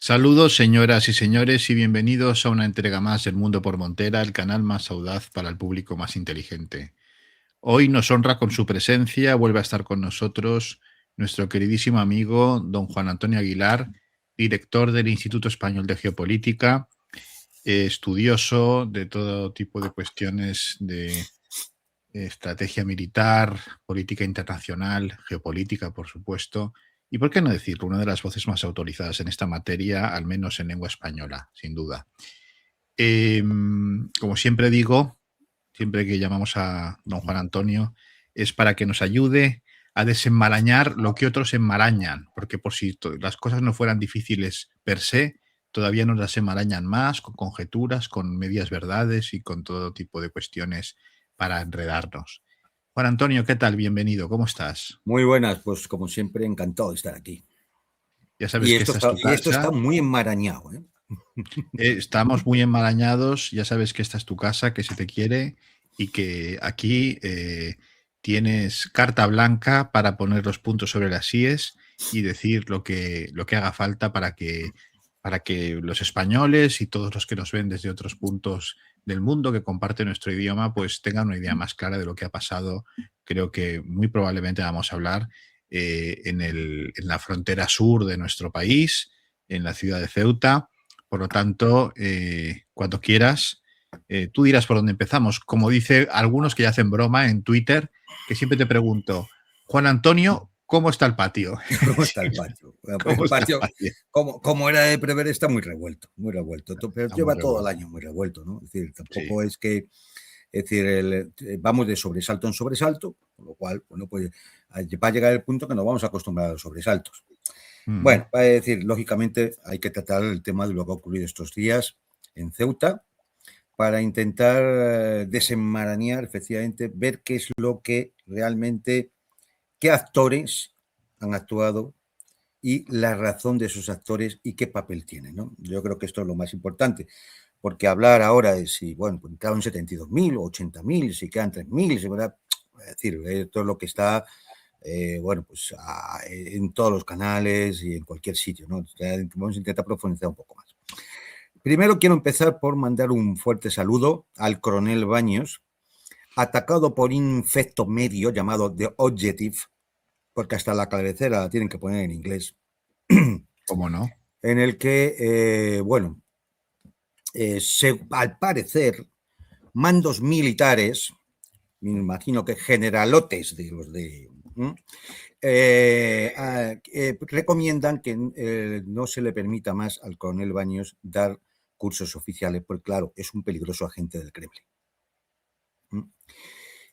Saludos, señoras y señores, y bienvenidos a una entrega más del Mundo por Montera, el canal más audaz para el público más inteligente. Hoy nos honra con su presencia, vuelve a estar con nosotros nuestro queridísimo amigo don Juan Antonio Aguilar, director del Instituto Español de Geopolítica, estudioso de todo tipo de cuestiones de estrategia militar, política internacional, geopolítica, por supuesto, y por qué no decirlo, una de las voces más autorizadas en esta materia, al menos en lengua española, sin duda. Como siempre digo, siempre que llamamos a don Juan Antonio, es para que nos ayude a desenmarañar lo que otros enmarañan, porque por si las cosas no fueran difíciles per se, todavía nos las enmarañan más, con conjeturas, con medias verdades y con todo tipo de cuestiones para enredarnos. Juan Antonio, ¿qué tal? Bienvenido, ¿cómo estás? Muy buenas, pues como siempre, encantado de estar aquí. Ya sabes que esta es tu Y esto está casa. muy enmarañado, ¿eh? Estamos muy enmarañados, ya sabes que esta es tu casa, que se te quiere y que aquí tienes carta blanca para poner los puntos sobre las íes y decir lo que haga falta para que los españoles y todos los que nos ven desde otros puntos del mundo que comparten nuestro idioma, pues tengan una idea más clara de lo que ha pasado. Creo que muy probablemente vamos a hablar en la frontera sur de nuestro país, en la ciudad de Ceuta. Por lo tanto, cuando quieras, tú dirás por dónde empezamos. Como dice algunos que ya hacen broma en Twitter, que siempre te pregunto, Juan Antonio, ¿cómo está el patio? ¿Cómo está el patio? Bueno, pues ¿Cómo el está el patio, patio? como era de prever, está muy revuelto, muy revuelto. Pero Está muy lleva todo el revuelto. año muy revuelto, ¿no? Es decir, Sí, tampoco es que, es decir, vamos de sobresalto en sobresalto, con lo cual, bueno, pues va a llegar el punto que nos vamos a acostumbrar a los sobresaltos. mm, Bueno, va a decir, lógicamente, hay que tratar el tema de lo que ha ocurrido estos días en Ceuta, para intentar desenmarañar, efectivamente, ver qué es lo que realmente, qué actores han actuado y la razón de esos actores y qué papel tienen, ¿no? Yo creo que esto es lo más importante, porque hablar ahora de si, bueno, pues quedan 72.000 o 80.000, si quedan 3.000, si verdad, es decir, esto es lo que está, bueno, pues en todos los canales y en cualquier sitio, ¿no? Vamos a intentar profundizar un poco más. Primero quiero empezar por mandar un fuerte saludo al coronel Baños, atacado por un infecto medio llamado The Objective, porque hasta la cabecera la tienen que poner en inglés, ¿cómo no? en el que, bueno, al parecer, mandos militares, me imagino que generalotes de los de... recomiendan que no se le permita más al coronel Baños dar cursos oficiales, porque claro, es un peligroso agente del Kremlin.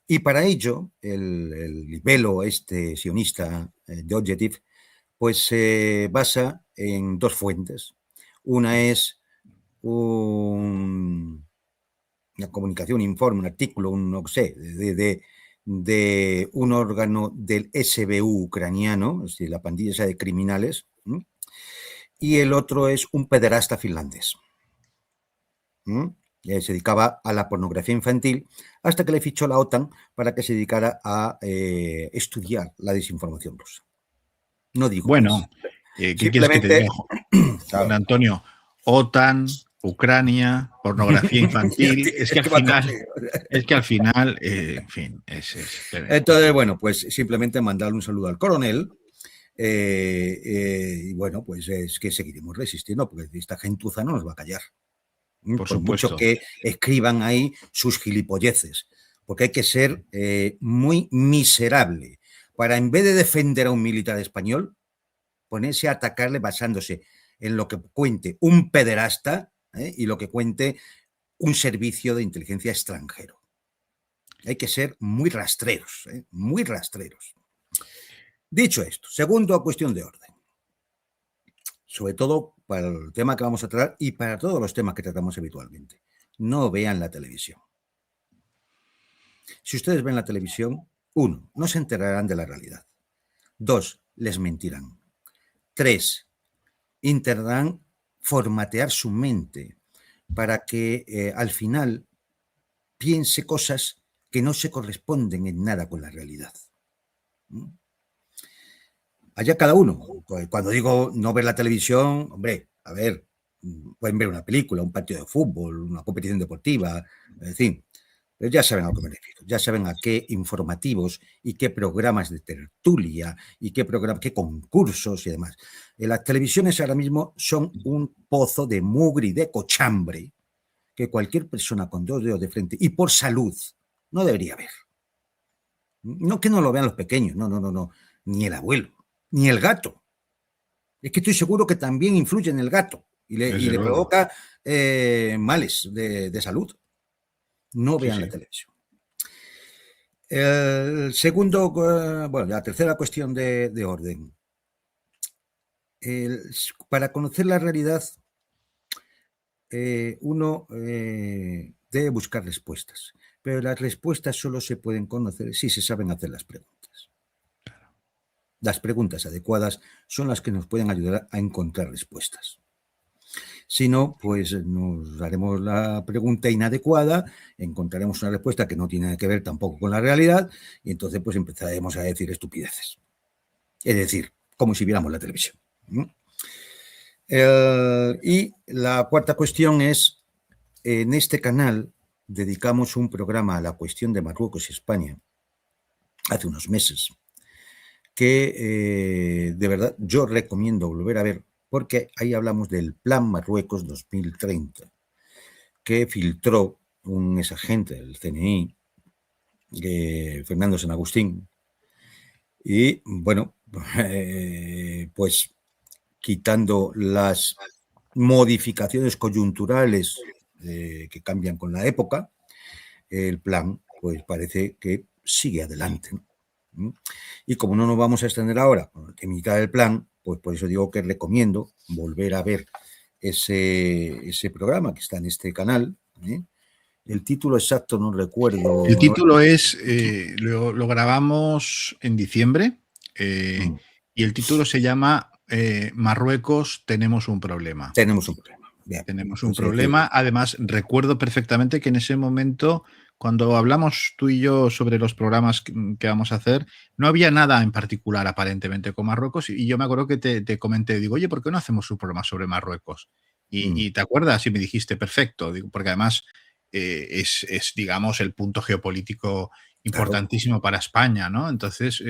Y para ello, el libelo sionista de Objective, pues se basa en dos fuentes. Una es una comunicación, un informe, un artículo, no sé, de un órgano del SBU ucraniano, es decir, la pandilla esa de criminales, y el otro es un pederasta finlandés. Se dedicaba a la pornografía infantil hasta que le fichó la OTAN para que se dedicara a estudiar la desinformación rusa. No digo Bueno, más. ¿qué quieres que te diga, Simplemente, Juan claro, Antonio? OTAN, Ucrania, pornografía infantil. Es que es al que va final, cogido. en fin, es Entonces, bueno, pues simplemente mandarle un saludo al coronel. Y bueno, pues es que seguiremos resistiendo, porque esta gentuza no nos va a callar. por Por mucho supuesto. que escriban ahí sus gilipolleces, porque hay que ser muy miserable para, en vez de defender a un militar español, ponerse a atacarle basándose en lo que cuente un pederasta y lo que cuente un servicio de inteligencia extranjero. Hay que ser muy rastreros, muy rastreros. Dicho esto, segundo, cuestión de orden. Sobre todo para el tema que vamos a tratar y para todos los temas que tratamos habitualmente. No vean la televisión. Si ustedes ven la televisión, 1, no se enterarán de la realidad. 2, les mentirán. 3, intentarán formatear su mente para que al final piense cosas que no se corresponden en nada con la realidad. Allá cada uno. Cuando digo no ver la televisión, hombre, a ver, pueden ver una película, un partido de fútbol, una competición deportiva, en fin, pero ya saben a lo que me refiero, ya saben a qué informativos y qué programas de tertulia y qué concursos y demás. Las televisiones ahora mismo son un pozo de mugre y de cochambre que cualquier persona con 2 dedos de frente y por salud no debería ver. No que no lo vean los pequeños, no, ni el abuelo, ni el gato. Es que estoy seguro que también influye en el gato y le provoca males de salud. No vean la televisión. El segundo, bueno, la tercera cuestión de orden. Para conocer la realidad, uno debe buscar respuestas, pero las respuestas solo se pueden conocer si se saben hacer las preguntas. Las preguntas adecuadas son las que nos pueden ayudar a encontrar respuestas. Si no, pues nos haremos la pregunta inadecuada, encontraremos una respuesta que no tiene que ver tampoco con la realidad y entonces pues empezaremos a decir estupideces. Es decir, como si viéramos la televisión. Y la cuarta cuestión es, en este canal dedicamos un programa a la cuestión de Marruecos y España hace unos meses, que de verdad yo recomiendo volver a ver, porque ahí hablamos del Plan Marruecos 2030, que filtró un exagente del CNI, Fernando San Agustín, y bueno, pues quitando las modificaciones coyunturales que cambian con la época, el plan pues parece que sigue adelante, ¿no? Y como no nos vamos a extender ahora con la técnica del plan, pues por eso digo que recomiendo volver a ver ese programa que está en este canal. El título exacto no recuerdo. El título es, lo grabamos en diciembre y el título se llama Marruecos, tenemos un problema. Tenemos un problema. Bien, tenemos un problema. Además, recuerdo perfectamente que en ese momento, cuando hablamos tú y yo sobre los programas que vamos a hacer, no había nada en particular aparentemente con Marruecos y yo me acuerdo que te comenté, digo, oye, ¿por qué no hacemos un programa sobre Marruecos? Y te acuerdas y me dijiste, perfecto, digo, porque además es, digamos, el punto geopolítico importantísimo para España, ¿no? Entonces,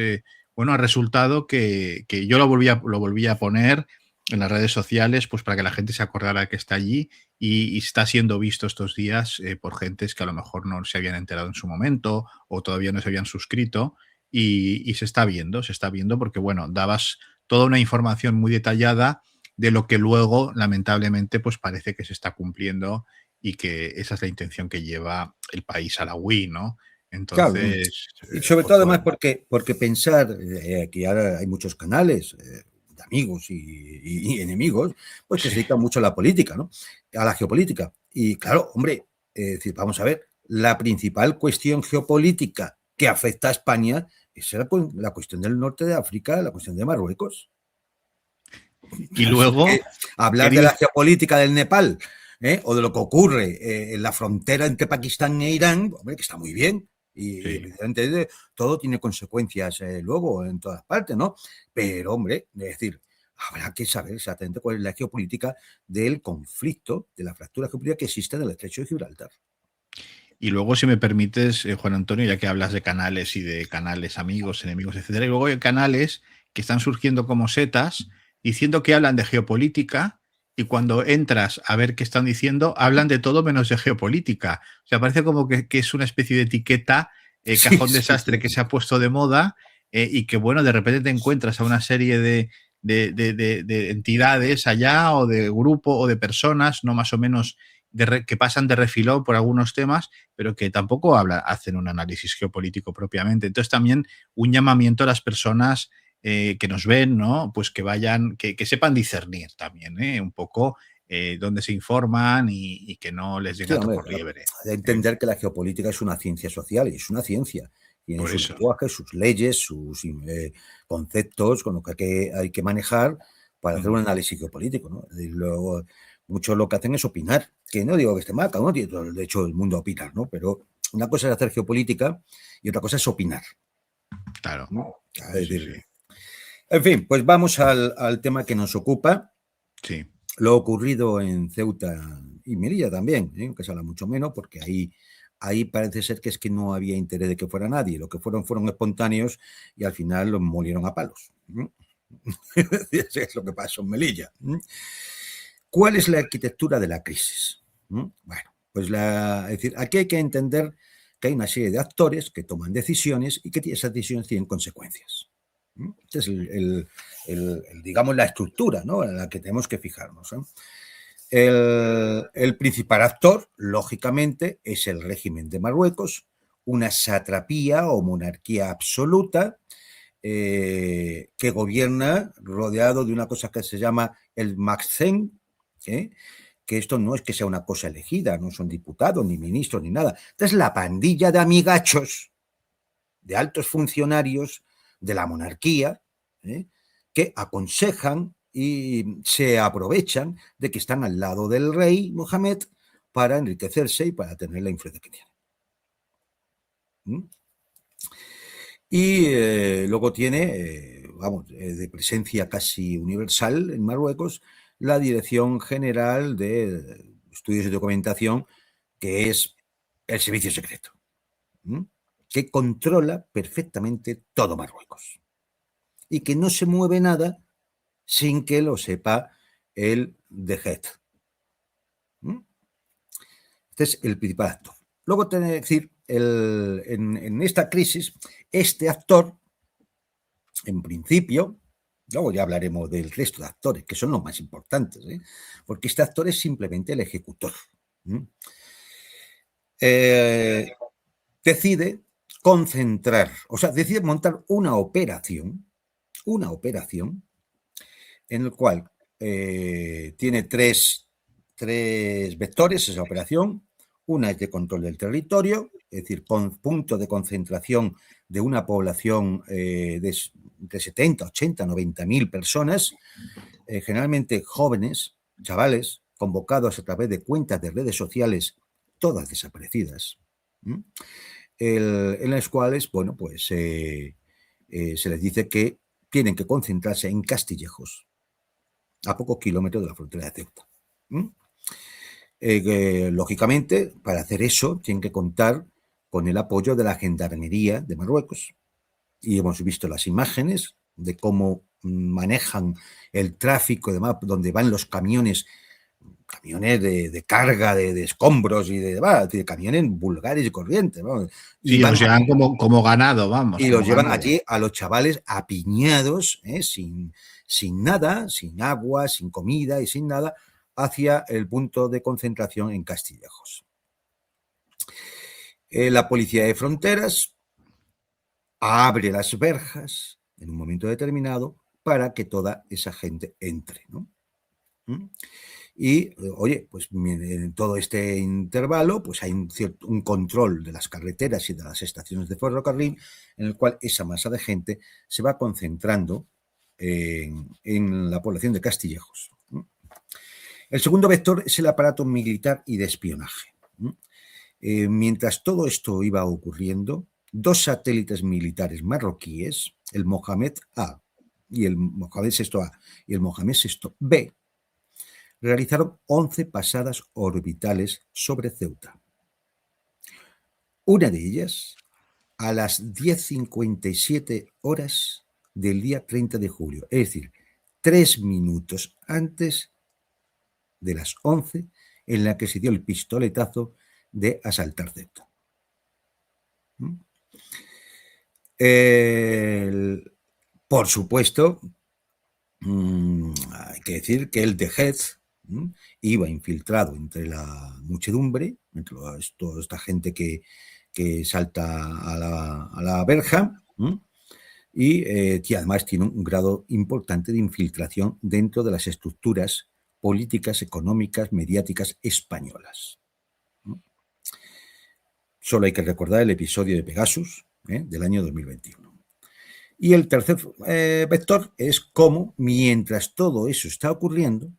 bueno, ha resultado que yo lo volví a poner en las redes sociales, pues para que la gente se acordara que está allí y está siendo visto estos días por gentes que a lo mejor no se habían enterado en su momento o todavía no se habían suscrito y se está viendo porque, bueno, dabas toda una información muy detallada de lo que luego, lamentablemente, pues parece que se está cumpliendo y que esa es la intención que lleva el país a la Wii, ¿no? Entonces... Claro. Y sobre todo, además, porque pensar que ahora hay muchos canales de amigos y enemigos, pues que se dedican mucho a la política, ¿no? A la geopolítica. Y claro, hombre, decir, vamos a ver, la principal cuestión geopolítica que afecta a España es la cuestión del norte de África, la cuestión de Marruecos. Y luego... hablar de la geopolítica del Nepal, o de lo que ocurre en la frontera entre Pakistán e Irán, hombre, que está muy bien. Y evidentemente todo tiene consecuencias luego en todas partes, ¿no? Pero, hombre, es decir, habrá que saber exactamente cuál es la geopolítica del conflicto, de la fractura geopolítica que existe en el estrecho de Gibraltar. Y luego, si me permites, Juan Antonio, ya que hablas de canales y de canales amigos, enemigos, etcétera, y luego hay canales que están surgiendo como setas diciendo que hablan de geopolítica y cuando entras a ver qué están diciendo, hablan de todo menos de geopolítica. O sea, parece como que es una especie de etiqueta, cajón desastre que se ha puesto de moda y que, bueno, de repente te encuentras a una serie de entidades allá o de grupo o de personas, no más o menos que pasan de refilón por algunos temas, pero que tampoco hacen un análisis geopolítico propiamente. Entonces también un llamamiento a las personas que nos ven, ¿no? Pues que vayan, que sepan discernir también, un poco dónde se informan y que no les den gato por liebre. De entender que la geopolítica es una ciencia social y es una ciencia. Tiene sus lenguajes, sus leyes, sus conceptos con lo que hay que manejar para hacer un análisis geopolítico, ¿no? Y luego, muchos lo que hacen es opinar, que no digo que esté mal, ¿no? Tiene todo el derecho del mundo a opinar, ¿no? Pero una cosa es hacer geopolítica y otra cosa es opinar. Claro. ¿No? Es decir, en fin, pues vamos al tema que nos ocupa. Sí. lo ocurrido en Ceuta y Melilla también, que se habla mucho menos, porque ahí parece ser que es que no había interés de que fuera nadie. Lo que fueron espontáneos y al final los molieron a palos. Eso es lo que pasó en Melilla. ¿Cuál es la arquitectura de la crisis? Bueno, pues es decir, aquí hay que entender que hay una serie de actores que toman decisiones y que esas decisiones tienen consecuencias. Esta es digamos, la estructura, ¿no?, en la que tenemos que fijarnos. El principal actor, lógicamente, es el régimen de Marruecos, una satrapía o monarquía absoluta que gobierna rodeado de una cosa que se llama el Maxen, que esto no es que sea una cosa elegida, no son diputados, ni ministros, ni nada. Esta es la pandilla de amigachos, de altos funcionarios de la monarquía, que aconsejan y se aprovechan de que están al lado del rey Mohamed para enriquecerse y para tener la influencia que tienen. Y luego tiene, de presencia casi universal en Marruecos, la Dirección General de Estudios y Documentación, que es el servicio secreto, que controla perfectamente todo Marruecos y que no se mueve nada sin que lo sepa el DGET. Este es el principal actor. Luego, tengo que decir, en esta crisis, este actor, en principio, luego ya hablaremos del resto de actores, que son los más importantes, porque este actor es simplemente el ejecutor. Decide concentrar, o sea, decide montar una operación en el cual tiene tres vectores esa operación. Una es de control del territorio, es decir, con punto de concentración de una población de 70, 80, 90.000 personas, generalmente jóvenes, chavales, convocados a través de cuentas de redes sociales, todas desaparecidas, en las cuales, bueno, pues se les dice que tienen que concentrarse en Castillejos, a pocos kilómetros de la frontera de Ceuta. Lógicamente, para hacer eso, tienen que contar con el apoyo de la Gendarmería de Marruecos. Y hemos visto las imágenes de cómo manejan el tráfico, demás, donde van los camiones de carga, de escombros y de camiones vulgares y corrientes. ¿no? Y los llevan como ganado, vamos. Y los llevan allí a los chavales apiñados, sin nada, sin agua, sin comida y sin nada, hacia el punto de concentración en Castillejos. La policía de fronteras abre las verjas en un momento determinado para que toda esa gente entre, ¿no? Y, oye, pues en todo este intervalo pues hay un control de las carreteras y de las estaciones de ferrocarril en el cual esa masa de gente se va concentrando en la población de Castillejos. El segundo vector es el aparato militar y de espionaje. Mientras todo esto iba ocurriendo, dos satélites militares marroquíes, el Mohamed A y el Mohamed VI A y el Mohamed VI B, realizaron 11 pasadas orbitales sobre Ceuta. Una de ellas a las 10:57 horas del día 30 de julio, es decir, 3 minutos antes de las 11 en la que se dio el pistoletazo de asaltar Ceuta. Por supuesto, hay que decir que el DGET iba infiltrado entre la muchedumbre, entre toda esta gente que salta a la verja, y además tiene un grado importante de infiltración dentro de las estructuras políticas, económicas, mediáticas españolas. Solo hay que recordar el episodio de Pegasus del año 2021. Y el tercer vector es cómo, mientras todo eso está ocurriendo,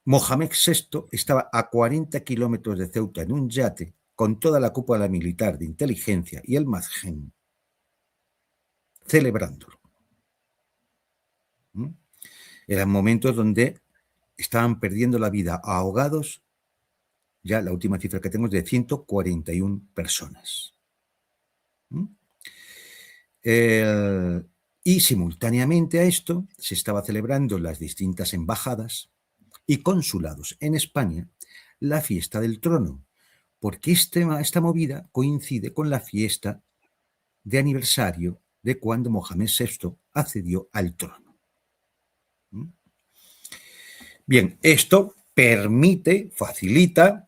Mohamed VI estaba a 40 kilómetros de Ceuta en un yate con toda la cúpula militar de inteligencia y el Mazgen celebrándolo. Eran momentos donde estaban perdiendo la vida ahogados, ya la última cifra que tengo es de 141 personas. Y simultáneamente a esto se estaba celebrando en las distintas embajadas y consulados en España la fiesta del trono, porque esta movida coincide con la fiesta de aniversario de cuando Mohamed VI accedió al trono. Bien, esto permite, facilita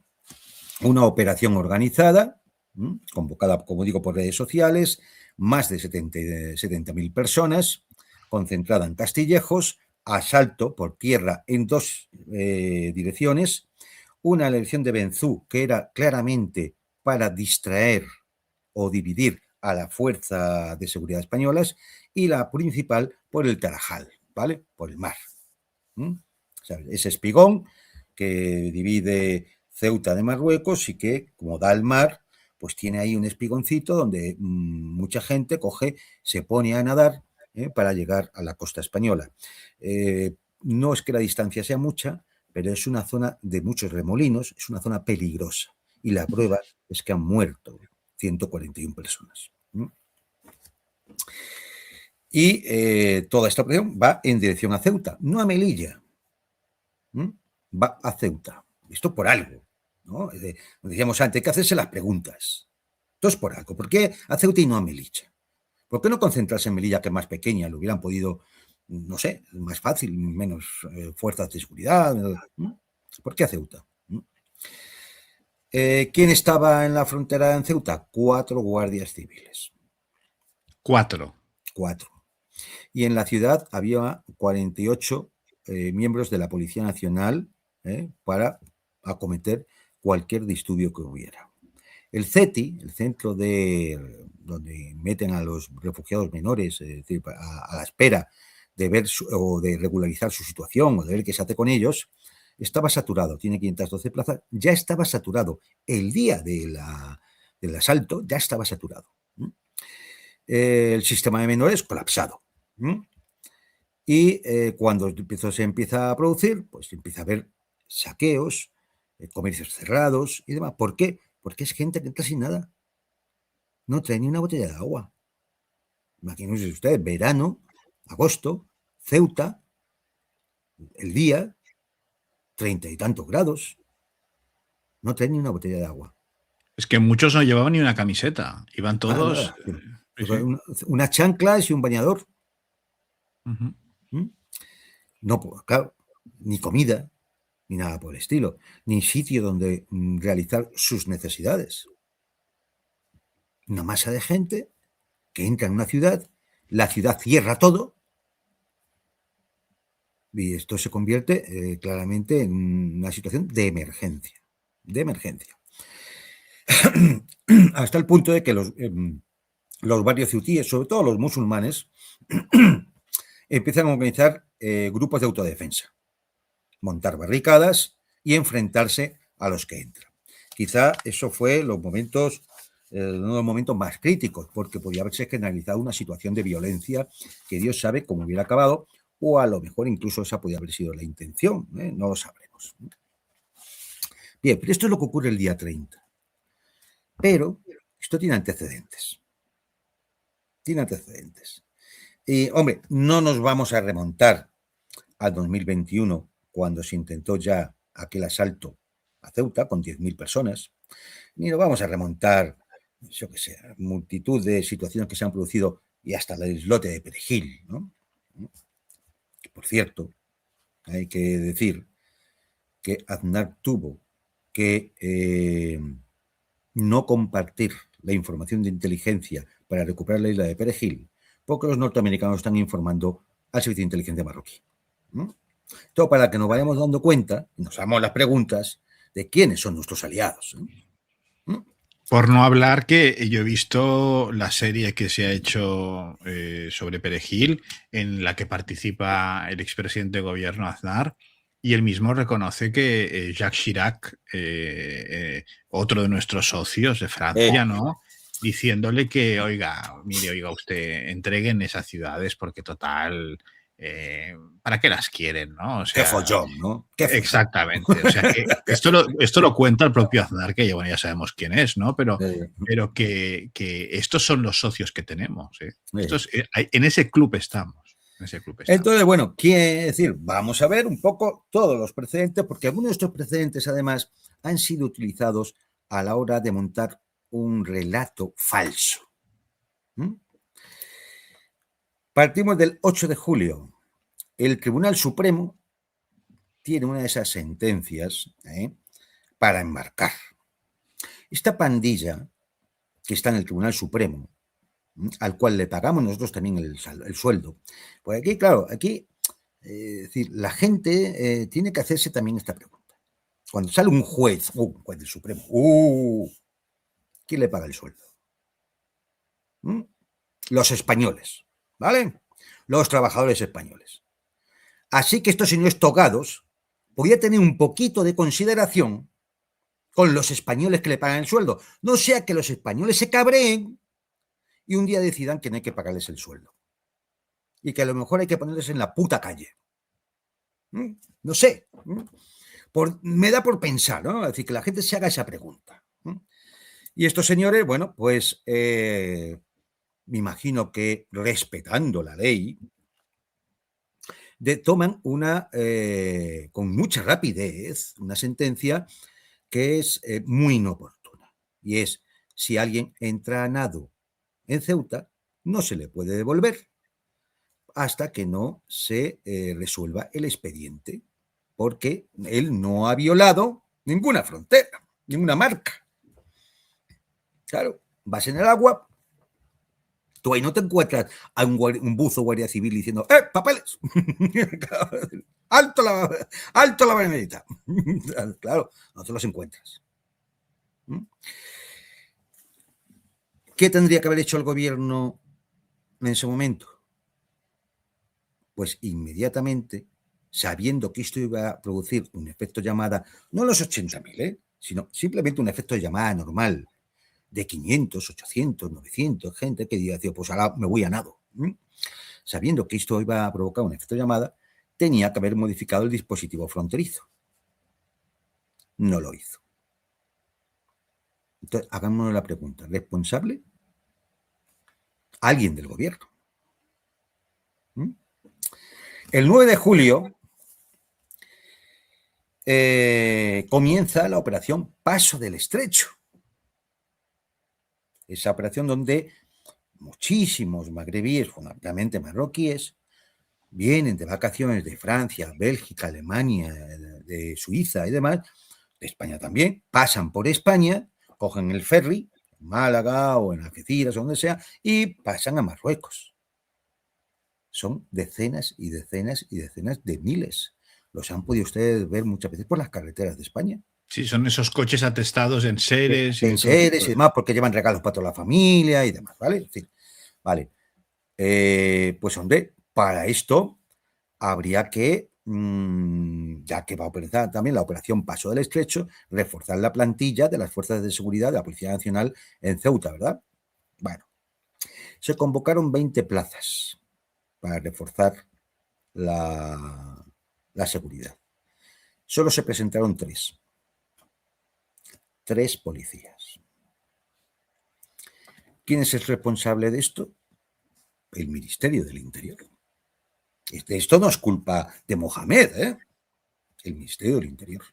una operación organizada, convocada, como digo, por redes sociales, más de 70.000 personas, concentrada en Castillejos, asalto por tierra en dos direcciones, una elección de Benzú que era claramente para distraer o dividir a la fuerza de seguridad españolas, y la principal por el Tarajal, ¿vale? Por el mar. O sea, ese espigón que divide Ceuta de Marruecos y que, como da al mar, pues tiene ahí un espigoncito donde mucha gente coge, se pone a nadar para llegar a la costa española. No es que la distancia sea mucha, pero es una zona de muchos remolinos, es una zona peligrosa. Y la prueba es que han muerto 141 personas. Y toda esta operación va en dirección a Ceuta, no a Melilla. Va a Ceuta. Esto por algo, ¿no? Como decíamos antes, hay que hacerse las preguntas. Esto es por algo. ¿Por qué a Ceuta y no a Melilla? ¿Por qué no concentrarse en Melilla, que es más pequeña? Lo hubieran podido, no sé, más fácil, menos fuerzas de seguridad. ¿Por qué a Ceuta? ¿Quién estaba en la frontera en Ceuta? 4 guardias civiles. 4. Y en la ciudad había 48 miembros de la Policía Nacional para acometer cualquier disturbio que hubiera. El CETI, el centro donde meten a los refugiados menores, es decir, a la espera de ver o de regularizar su situación o de ver qué se hace con ellos, estaba saturado, tiene 512 plazas, ya estaba saturado. El día del asalto ya estaba saturado. El sistema de menores colapsado. Y cuando se empieza a producir, pues empieza a haber saqueos, comercios cerrados y demás. ¿Por qué? Porque es gente que entra sin nada. No trae ni una botella de agua. Imagínense ustedes, verano, agosto, Ceuta, el día, 30 y tantos grados. No trae ni una botella de agua. Es que muchos no llevaban ni una camiseta. Iban todos... Unas chanclas y un bañador. No, claro, ni comida, ni nada por el estilo, ni sitio donde realizar sus necesidades. Una masa de gente que entra en una ciudad, la ciudad cierra todo y esto se convierte claramente en una situación de emergencia. Hasta el punto de que los barrios ceutíes, sobre todo los musulmanes, empiezan a organizar grupos de autodefensa, montar barricadas y enfrentarse a los que entran. Quizá eso fue uno de los momentos más críticos, porque podía haberse generalizado una situación de violencia que Dios sabe cómo hubiera acabado, o a lo mejor incluso esa podía haber sido la intención, no lo sabremos. Bien, pero esto es lo que ocurre el día 30. Pero esto tiene antecedentes. Y, hombre, no nos vamos a remontar al 2021, cuando se intentó ya aquel asalto a Ceuta con 10.000 personas, ni nos vamos a remontar, yo qué sé, a multitud de situaciones que se han producido y hasta el islote de Perejil, ¿no? Por cierto, hay que decir que Aznar tuvo que no compartir la información de inteligencia para recuperar la isla de Perejil, porque los norteamericanos están informando al servicio de inteligencia marroquí. Todo para que nos vayamos dando cuenta, nos hagamos las preguntas de quiénes son nuestros aliados. Por no hablar que yo he visto la serie que se ha hecho sobre Perejil, en la que participa el expresidente de gobierno Aznar, y él mismo reconoce que Jacques Chirac, otro de nuestros socios de Francia, ¿no?, diciéndole que, oiga usted, entreguen esas ciudades porque total, ¿para qué las quieren, no? O Qué sea, follón, ¿no? Qué follón. exactamente. O sea, que esto lo cuenta el propio Aznar, que bueno, ya sabemos quién es, ¿no? Pero que estos son los socios que tenemos. En ese club estamos. En ese club estamos. Entonces, bueno, quiere decir, vamos a ver un poco todos los precedentes, porque algunos de estos precedentes, además, han sido utilizados a la hora de montar un relato falso. Partimos del 8 de julio. El Tribunal Supremo tiene una de esas sentencias para enmarcar. Esta pandilla que está en el Tribunal Supremo, al cual le pagamos nosotros también el sueldo, pues aquí, claro, aquí es decir, la gente tiene que hacerse también esta pregunta. Cuando sale un juez del Supremo, ¿quién le paga el sueldo? Los españoles, ¿vale? Los trabajadores españoles. Así que estos señores togados podían tener un poquito de consideración con los españoles que le pagan el sueldo. No sea que los españoles se cabreen y un día decidan que no hay que pagarles el sueldo. Y que a lo mejor hay que ponerles en la puta calle. No sé. Me da por pensar, ¿no? Es decir, que la gente se haga esa pregunta. Y estos señores, bueno, pues me imagino que respetando la ley, toman con mucha rapidez una sentencia que es muy inoportuna. Y es, si alguien entra a nado en Ceuta, no se le puede devolver hasta que no se resuelva el expediente, porque él no ha violado ninguna frontera, ninguna marca. Claro, vas en el agua, tú ahí no te encuentras a un buzo guardia civil diciendo papeles, alto la banderita. Claro, no te los encuentras. ¿Qué tendría que haber hecho el gobierno en ese momento? Pues inmediatamente, sabiendo que esto iba a producir un efecto llamada, no los 80.000, sino simplemente un efecto de llamada normal, de 500, 800, 900, gente que diría, pues ahora me voy a nado. Sabiendo que esto iba a provocar un efecto de llamada, tenía que haber modificado el dispositivo fronterizo. No lo hizo. Entonces, hagámonos la pregunta, ¿responsable? Alguien del gobierno. El 9 de julio comienza la operación Paso del Estrecho. Esa operación donde muchísimos magrebíes, fundamentalmente marroquíes, vienen de vacaciones de Francia, Bélgica, Alemania, de Suiza y demás, de España también, pasan por España, cogen el ferry, en Málaga o en Algeciras o donde sea, y pasan a Marruecos. Son decenas y decenas y decenas de miles. Los han podido ustedes ver muchas veces por las carreteras de España. Sí, son esos coches atestados en seres. En seres y demás, porque llevan regalos para toda la familia y demás, ¿vale? Sí. Vale. Pues, hombre, para esto habría que, ya que va a operar también la operación Paso del Estrecho, reforzar la plantilla de las fuerzas de seguridad de la Policía Nacional en Ceuta, ¿verdad? Bueno, se convocaron 20 plazas para reforzar la seguridad. Solo se presentaron 3. 3 policías. ¿Quién es el responsable de esto? El Ministerio del Interior. Esto no es culpa de Mohamed, el Ministerio del Interior.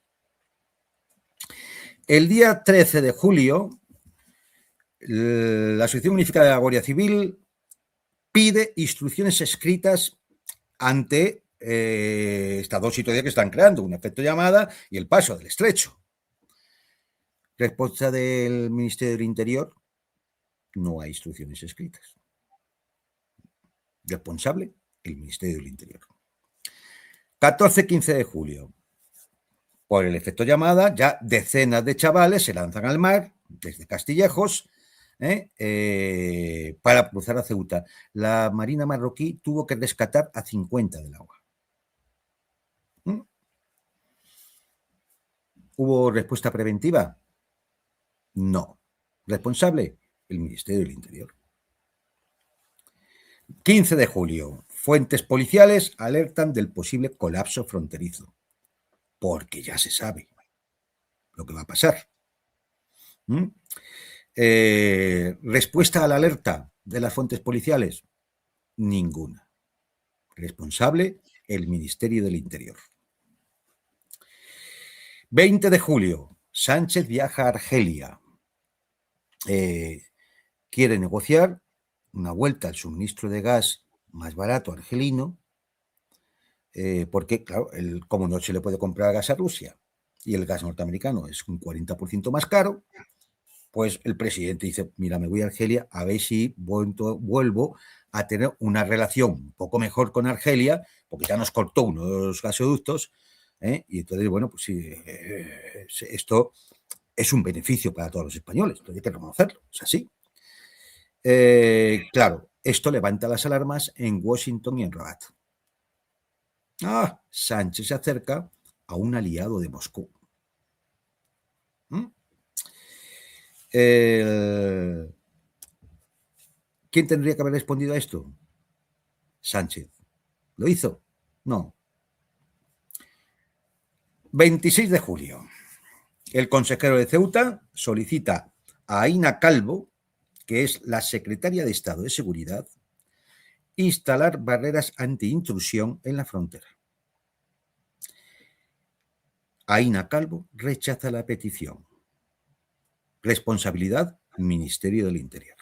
El día 13 de julio, la Asociación Unificada de la Guardia Civil pide instrucciones escritas ante estas 2 situaciones que están creando, un efecto llamada y el Paso del Estrecho. Respuesta del Ministerio del Interior: no hay instrucciones escritas. Responsable, el Ministerio del Interior. 14-15 de julio. Por el efecto llamada, ya decenas de chavales se lanzan al mar desde Castillejos para cruzar a Ceuta. La Marina marroquí tuvo que rescatar a 50 del agua. ¿Hubo respuesta preventiva? No. ¿Responsable? El Ministerio del Interior. 15 de julio. Fuentes policiales alertan del posible colapso fronterizo. Porque ya se sabe lo que va a pasar. Respuesta a la alerta de las fuentes policiales. Ninguna. Responsable, el Ministerio del Interior. 20 de julio. Sánchez viaja a Argelia. Quiere negociar una vuelta al suministro de gas más barato argelino, porque, claro, como no se le puede comprar gas a Rusia y el gas norteamericano es un 40% más caro, pues el presidente dice, mira, me voy a Argelia a ver si vuelvo a tener una relación un poco mejor con Argelia, porque ya nos cortó unos gasoductos, y entonces, bueno, pues sí, esto es un beneficio para todos los españoles, entonces hay que reconocerlo, es así. Claro, esto levanta las alarmas en Washington y en Rabat. Sánchez se acerca a un aliado de Moscú. ¿Quién tendría que haber respondido a esto? Sánchez. ¿Lo hizo? No. 26 de julio. El consejero de Ceuta solicita a Aina Calvo, que es la secretaria de Estado de Seguridad, instalar barreras anti-intrusión en la frontera. Aina Calvo rechaza la petición. Responsabilidad, Ministerio del Interior.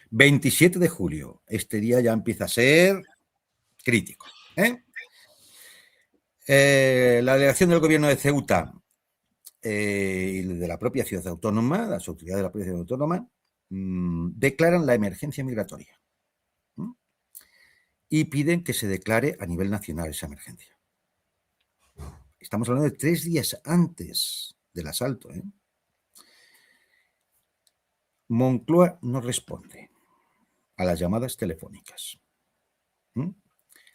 27 de julio. Este día ya empieza a ser crítico. La delegación del gobierno de Ceuta y de la propia ciudad autónoma, las autoridades de la propia ciudad autónoma, declaran la emergencia migratoria y piden que se declare a nivel nacional esa emergencia. Estamos hablando de 3 días antes del asalto. Moncloa no responde a las llamadas telefónicas.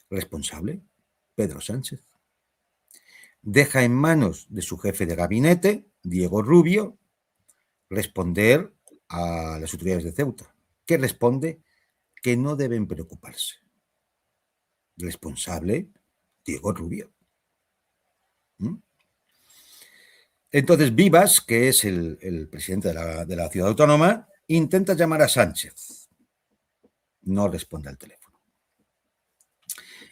Responsable, Pedro Sánchez. Deja en manos de su jefe de gabinete, Diego Rubio, responder a las autoridades de Ceuta, que responde que no deben preocuparse. Responsable, Diego Rubio. Entonces Vivas, que es el presidente de la ciudad autónoma, intenta llamar a Sánchez. No responde al teléfono.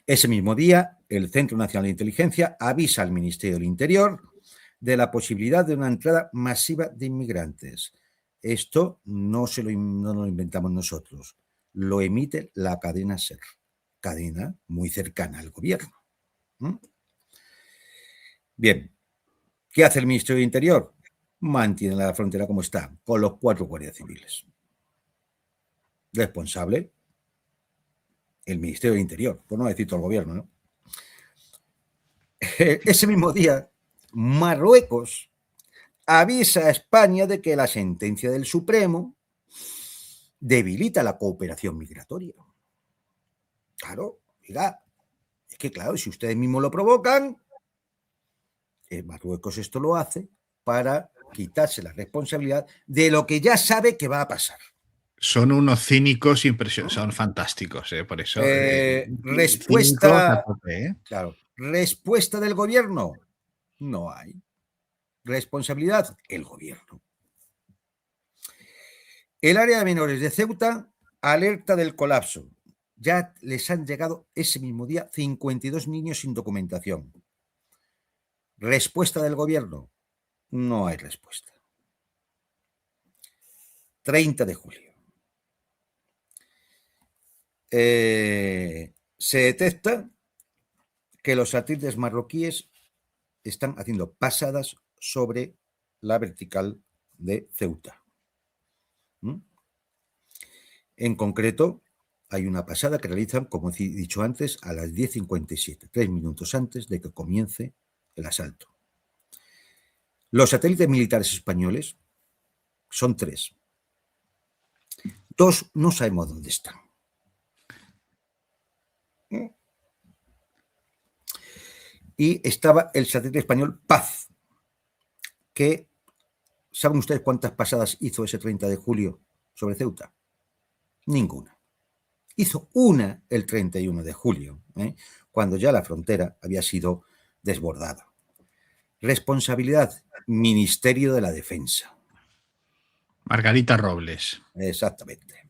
Ese mismo día, el Centro Nacional de Inteligencia avisa al Ministerio del Interior de la posibilidad de una entrada masiva de inmigrantes. Esto no lo inventamos nosotros, lo emite la cadena SER, cadena muy cercana al gobierno. Bien, ¿qué hace el Ministerio del Interior? Mantiene la frontera como está, con los 4 guardias civiles. Responsable, el Ministerio del Interior, por no decir todo el gobierno, ¿no? Ese mismo día, Marruecos avisa a España de que la sentencia del Supremo debilita la cooperación migratoria. Claro, mira, es que claro, si ustedes mismos lo provocan, Marruecos esto lo hace para quitarse la responsabilidad de lo que ya sabe que va a pasar. Son unos cínicos impresionantes, son fantásticos, por eso. Respuesta, claro, respuesta del gobierno, no hay. Responsabilidad, el gobierno. El área de menores de Ceuta alerta del colapso. Ya les han llegado ese mismo día 52 niños sin documentación. Respuesta del gobierno, no hay respuesta. 30 de julio. Se detecta que los satélites marroquíes están haciendo pasadas sobre la vertical de Ceuta. En concreto, hay una pasada que realizan, como he dicho antes, a las 10:57, 3 minutos antes de que comience el asalto. Los satélites militares españoles son 3. 2 no sabemos dónde están. Y estaba el satélite español Paz, que, ¿saben ustedes cuántas pasadas hizo ese 30 de julio sobre Ceuta? Ninguna. Hizo una el 31 de julio, cuando ya la frontera había sido desbordada. Responsabilidad, Ministerio de la Defensa. Margarita Robles. Exactamente.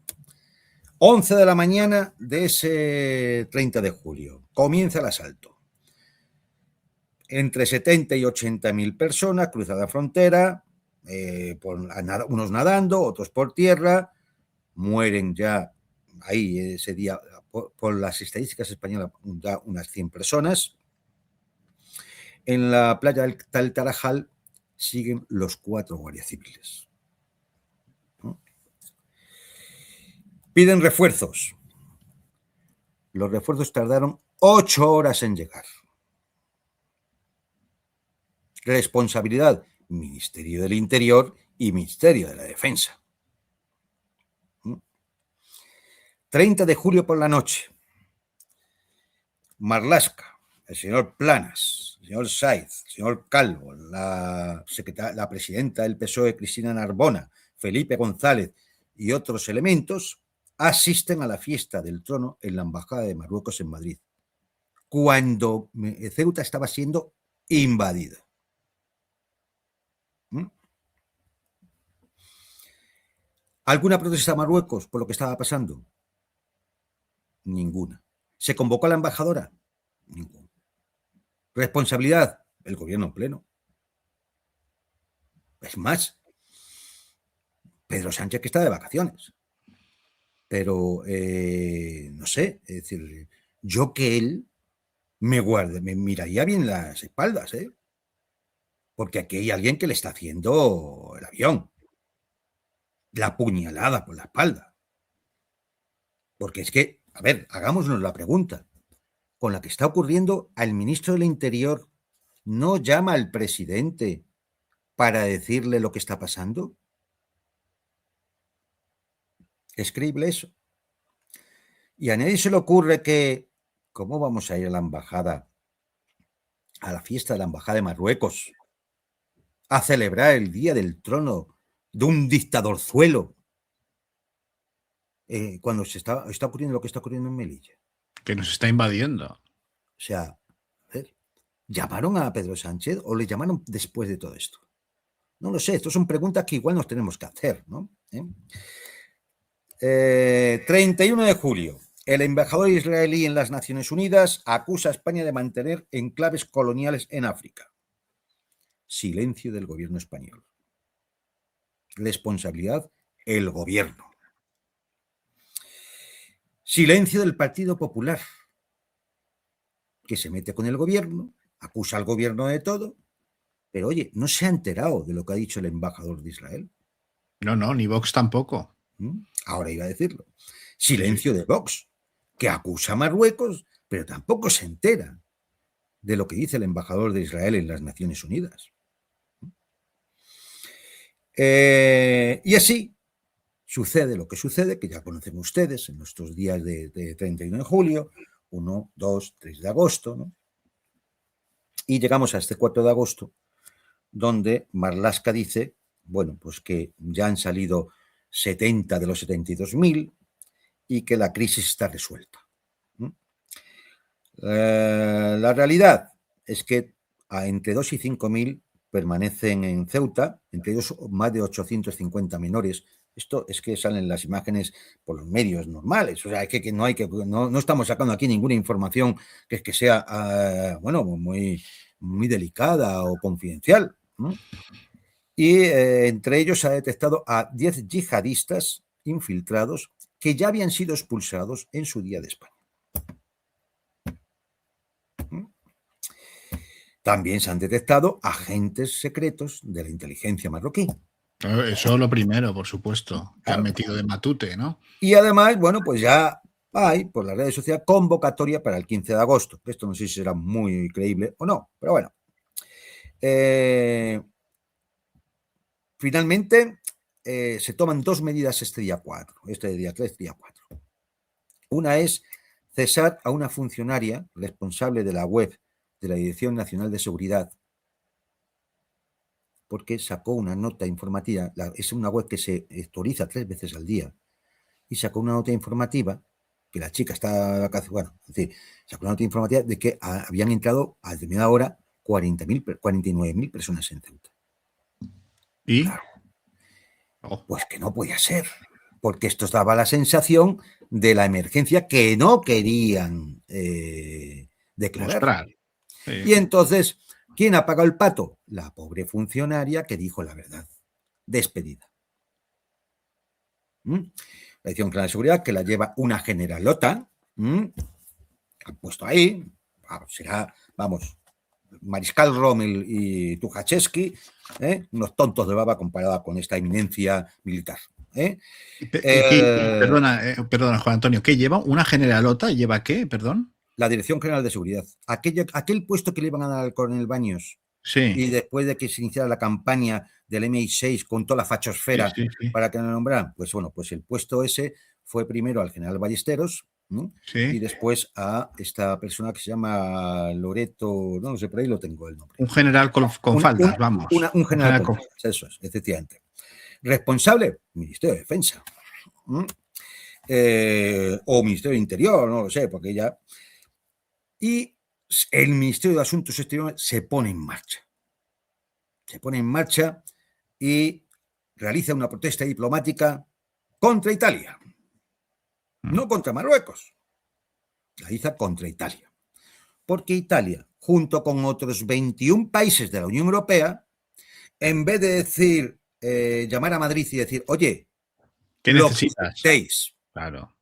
11 de la mañana de ese 30 de julio. Comienza el asalto. Entre 70 y 80.000 personas cruzan la frontera, unos nadando, otros por tierra. Mueren ya ahí ese día, por las estadísticas españolas, ya unas 100 personas. En la playa del Tarajal siguen los 4 guardias civiles. Piden refuerzos. Los refuerzos tardaron 8 horas en llegar. Responsabilidad, Ministerio del Interior y Ministerio de la Defensa. 30 de julio por la noche. Marlaska, el señor Planas, el señor Saiz, el señor Calvo, la presidenta del PSOE, Cristina Narbona, Felipe González y otros elementos asisten a la fiesta del trono en la Embajada de Marruecos en Madrid, cuando Ceuta estaba siendo invadida. ¿Alguna protesta a Marruecos por lo que estaba pasando? Ninguna. ¿Se convocó a la embajadora? Ninguna. ¿Responsabilidad? El gobierno en pleno. Es más, Pedro Sánchez, que está de vacaciones. Pero, no sé, es decir, yo que él me miraría bien las espaldas, porque aquí hay alguien que le está haciendo el avión. La puñalada por la espalda. Porque es que, a ver, hagámonos la pregunta. Con la que está ocurriendo, al ministro del Interior no llama al presidente para decirle lo que está pasando. ¿Es creíble eso? Y a nadie se le ocurre que, ¿cómo vamos a ir a la embajada, a la fiesta de la embajada de Marruecos, a celebrar el día del trono de un dictadorzuelo, cuando está ocurriendo lo que está ocurriendo en Melilla? Que nos está invadiendo. O sea, a ver, ¿llamaron a Pedro Sánchez o le llamaron después de todo esto? No lo sé, estas son preguntas que igual nos tenemos que hacer, ¿no? 31 de julio. El embajador israelí en las Naciones Unidas acusa a España de mantener enclaves coloniales en África. Silencio del gobierno español. Responsabilidad, el gobierno. Silencio del Partido Popular, que se mete con el gobierno, acusa al gobierno de todo, pero oye, no se ha enterado de lo que ha dicho el embajador de Israel. No, ni Vox tampoco. Ahora iba a decirlo. Silencio de Vox, que acusa a Marruecos, pero tampoco se entera de lo que dice el embajador de Israel en las Naciones Unidas. Y así sucede lo que sucede, que ya conocen ustedes en nuestros días de 31 de julio, 1, 2, 3 de agosto, ¿no? Y llegamos a este 4 de agosto, donde Marlaska dice, bueno, pues que ya han salido 70 de los 72.000 y que la crisis está resuelta. La realidad es que entre 2 y 5.000 permanecen en Ceuta, entre ellos más de 850 menores. Esto es que salen las imágenes por los medios normales, o sea, es que no estamos sacando aquí ninguna información que sea, bueno, muy, muy delicada o confidencial, ¿no? Y entre ellos se ha detectado a 10 yihadistas infiltrados que ya habían sido expulsados en su día de España. También se han detectado agentes secretos de la inteligencia marroquí. Eso lo primero, por supuesto, que han metido de matute, ¿no? Y además, bueno, pues ya hay por las redes sociales convocatoria para el 15 de agosto. Esto no sé si será muy creíble o no, pero bueno. Finalmente, se toman 2 medidas este día 4, este día 3, día 4. Una es cesar a una funcionaria responsable de la web de la Dirección Nacional de Seguridad, porque sacó una nota informativa. Es una web que se actualiza 3 veces al día, y sacó una nota informativa que la chica está casi, bueno, es decir, sacó una nota informativa de que habían entrado a determinada hora 49.000 personas en Ceuta. ¿Y? Claro. Pues que no podía ser, porque esto daba la sensación de la emergencia que no querían declarar. Mostrar. Sí. Y entonces, ¿quién ha pagado el pato? La pobre funcionaria que dijo la verdad. Despedida. La Dirección General de Seguridad, que la lleva una generalota, han puesto ahí, será, vamos, Mariscal Rommel y Tuchalski, unos tontos de baba comparada con esta eminencia militar. Perdona, Juan Antonio, ¿qué lleva? ¿Una generalota? ¿Lleva qué? Perdón. La Dirección General de Seguridad. Aquel puesto que le iban a dar al coronel Baños. Sí. Y después de que se iniciara la campaña del MI6 con toda la fachosfera sí. para que lo nombraran, pues bueno, pues el puesto ese fue primero al general Ballesteros, y después a esta persona que se llama Loreto, no sé, por ahí lo tengo el nombre. Un general con faldas, vamos. Un general con faldas, eso es, efectivamente. Responsable, Ministerio de Defensa. O Ministerio de Interior, no lo sé, porque ya... Y el Ministerio de Asuntos Exteriores se pone en marcha. Se pone en marcha y realiza una protesta diplomática contra Italia. No contra Marruecos. La hizo contra Italia. Porque Italia, junto con otros 21 países de la Unión Europea, en vez de decir, llamar a Madrid y decir, oye, ¿qué necesitas? Claro.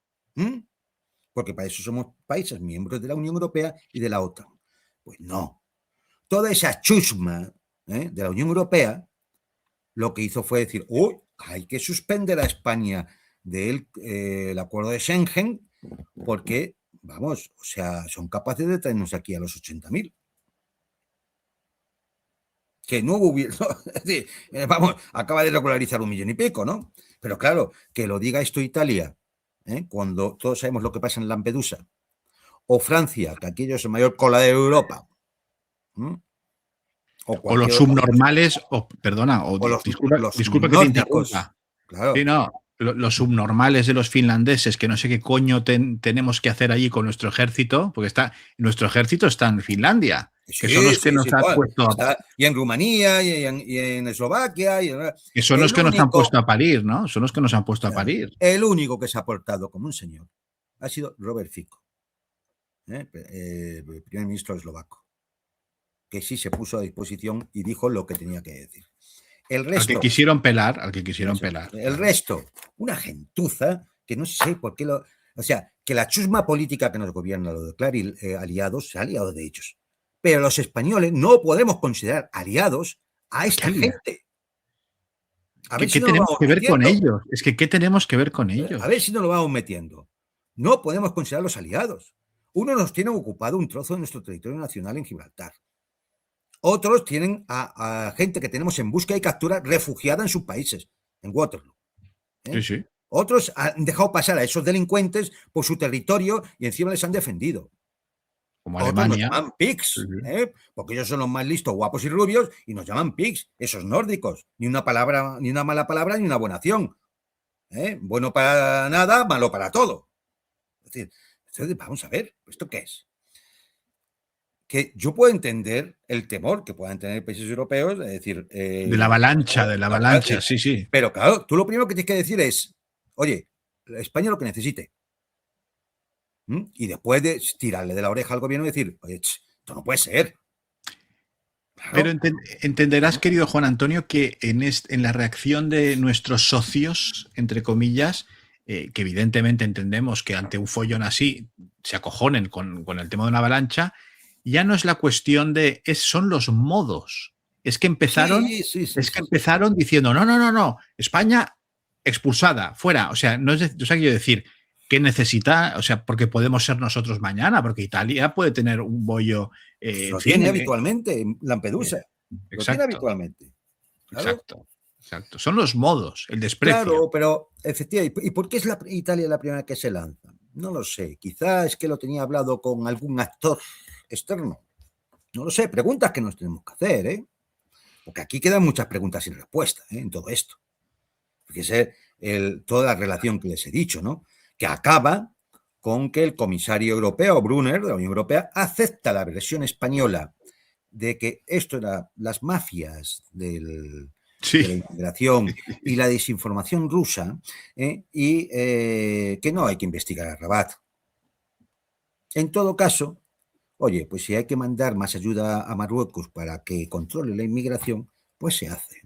Porque para eso somos países miembros de la Unión Europea y de la OTAN. Pues no. Toda esa chusma de la Unión Europea lo que hizo fue decir, hay que suspender a España del acuerdo de Schengen porque, vamos, o sea, son capaces de traernos aquí a los 80.000. Que no hubiera, vamos, acaba de regularizar 1 millón y pico, ¿no? Pero claro, que lo diga esto Italia, cuando todos sabemos lo que pasa en Lampedusa, o Francia, que aquello es el mayor cola de Europa, o los subnormales, disculpa que te interrumpa. Claro. Sí, no, los subnormales de los finlandeses, que no sé qué coño tenemos que hacer allí con nuestro ejército, porque nuestro ejército está en Finlandia, que son los que nos han puesto y en Rumanía, y en Eslovaquia. Que son los que nos han puesto a parir, ¿no? Son los que nos han puesto a parir. El único que se ha portado como un señor ha sido Robert Fico, el primer ministro eslovaco, que sí se puso a disposición y dijo lo que tenía que decir. El resto, al que quisieron pelar. El resto, una gentuza que no sé por qué o sea, que la chusma política que nos gobierna lo declara aliados, se ha aliado de ellos. Pero los españoles no podemos considerar aliados a esta gente. ¿Qué tenemos que ver con ellos? Es que ¿qué tenemos que ver con ellos? A ver si nos lo vamos metiendo. No podemos considerarlos aliados. Uno nos tiene ocupado un trozo de nuestro territorio nacional en Gibraltar. Otros tienen a gente que tenemos en búsqueda y captura refugiada en sus países, en Waterloo. Sí. Otros han dejado pasar a esos delincuentes por su territorio y encima les han defendido. Como Otros Alemania. nos llaman pigs, porque ellos son los más listos, guapos y rubios, y nos llaman pigs, esos nórdicos. Ni una palabra, ni una mala palabra, ni una buena acción. Bueno para nada, malo para todo. Es decir, vamos a ver, ¿esto qué es? Que yo puedo entender el temor que puedan tener países europeos, es decir... de la avalancha, sí. Pero claro, tú lo primero que tienes que decir es, oye, España lo que necesite. Y después de tirarle de la oreja al gobierno y decir, oye, esto no puede ser. Claro. Pero entenderás, querido Juan Antonio, que en la reacción de nuestros socios, entre comillas, que evidentemente entendemos que ante un follón así se acojonen con el tema de una avalancha, ya no es la cuestión son los modos. Es que empezaron, empezaron diciendo, no, España expulsada, fuera. O sea, quiero decir, ¿qué necesita? O sea, porque podemos ser nosotros mañana, porque Italia puede tener un bollo. Lo tiene habitualmente en Lampedusa. Lo tiene habitualmente. Claro. Exacto. Son los modos, el desprecio. Claro, pero efectivamente, ¿y por qué es Italia la primera que se lanza? No lo sé. Quizás es que lo tenía hablado con algún actor externo. No lo sé. Preguntas que nos tenemos que hacer, Porque aquí quedan muchas preguntas sin respuesta, en todo esto. Fíjese, toda la relación que les he dicho, ¿no? Que acaba con que el comisario europeo, Brunner, de la Unión Europea, acepta la versión española de que esto era las mafias de la inmigración y la desinformación rusa, y que no hay que investigar a Rabat. En todo caso, oye, pues si hay que mandar más ayuda a Marruecos para que controle la inmigración, pues se hace.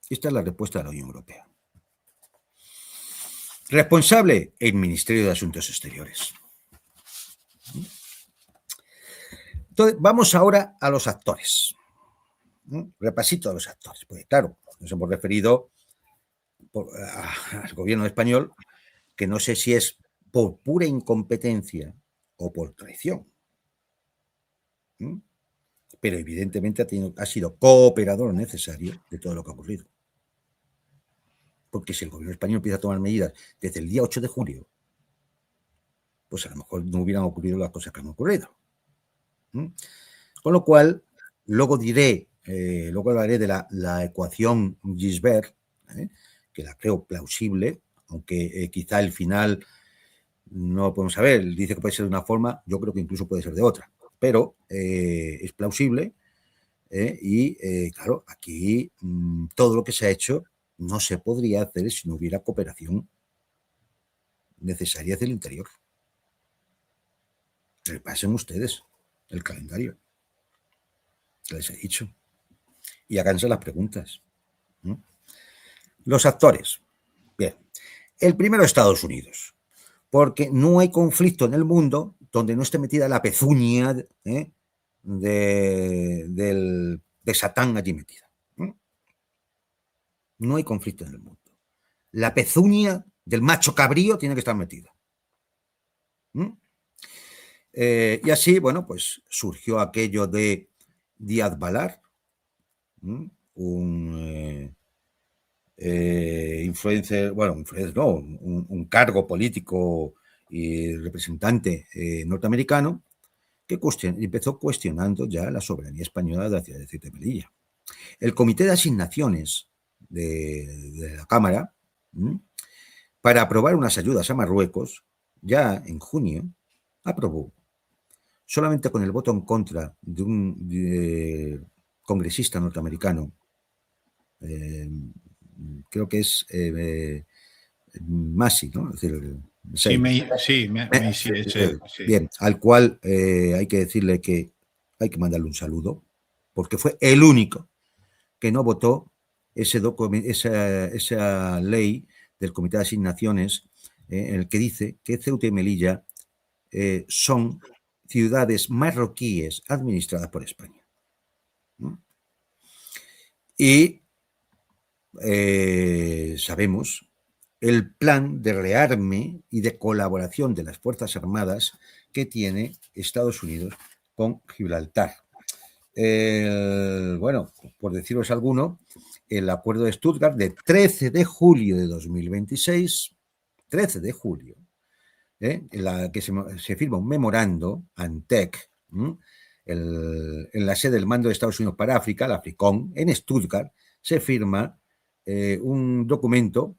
Esta es la respuesta de la Unión Europea. Responsable, el Ministerio de Asuntos Exteriores. Entonces, vamos ahora a los actores. Repasito a los actores. Porque claro, nos hemos referido al gobierno español, que no sé si es por pura incompetencia o por traición. Pero evidentemente ha sido cooperador necesario de todo lo que ha ocurrido. Porque si el gobierno español empieza a tomar medidas desde el día 8 de julio, pues a lo mejor no hubieran ocurrido las cosas que han ocurrido. Con lo cual, luego hablaré de la ecuación Gisbert, que la creo plausible, aunque quizá el final no lo podemos saber. Dice que puede ser de una forma, yo creo que incluso puede ser de otra, pero es plausible, y claro, aquí todo lo que se ha hecho no se podría hacer si no hubiera cooperación necesaria del interior. Repasen ustedes el calendario que les he dicho y háganse las preguntas. Los actores. Bien, el primero, Estados Unidos, porque no hay conflicto en el mundo donde no esté metida la pezuña de Satán allí metida. No hay conflicto en el mundo. La pezuña del macho cabrío tiene que estar metida. Y así, bueno, pues surgió aquello de Díaz Balar, un influencer, bueno, no, un cargo político y representante norteamericano, que empezó cuestionando ya la soberanía española de la ciudad de Ceuta y Melilla. El Comité de Asignaciones de la Cámara, para aprobar unas ayudas a Marruecos, ya en junio, aprobó, solamente con el voto en contra de un congresista norteamericano, creo que es Massey, ¿no? Es decir, sí. Bien, al cual hay que decirle que hay que mandarle un saludo, porque fue el único que no votó esa ley del Comité de Asignaciones, en el que dice que Ceuta y Melilla son ciudades marroquíes administradas por España. Y sabemos el plan de rearme y de colaboración de las Fuerzas Armadas que tiene Estados Unidos con Gibraltar. Bueno, por deciros alguno, el acuerdo de Stuttgart de 13 de julio de 2026, 13 de julio, en la que se firma un memorando, ANTEC, en la sede del Mando de Estados Unidos para África, la AFRICOM, en Stuttgart, se firma un documento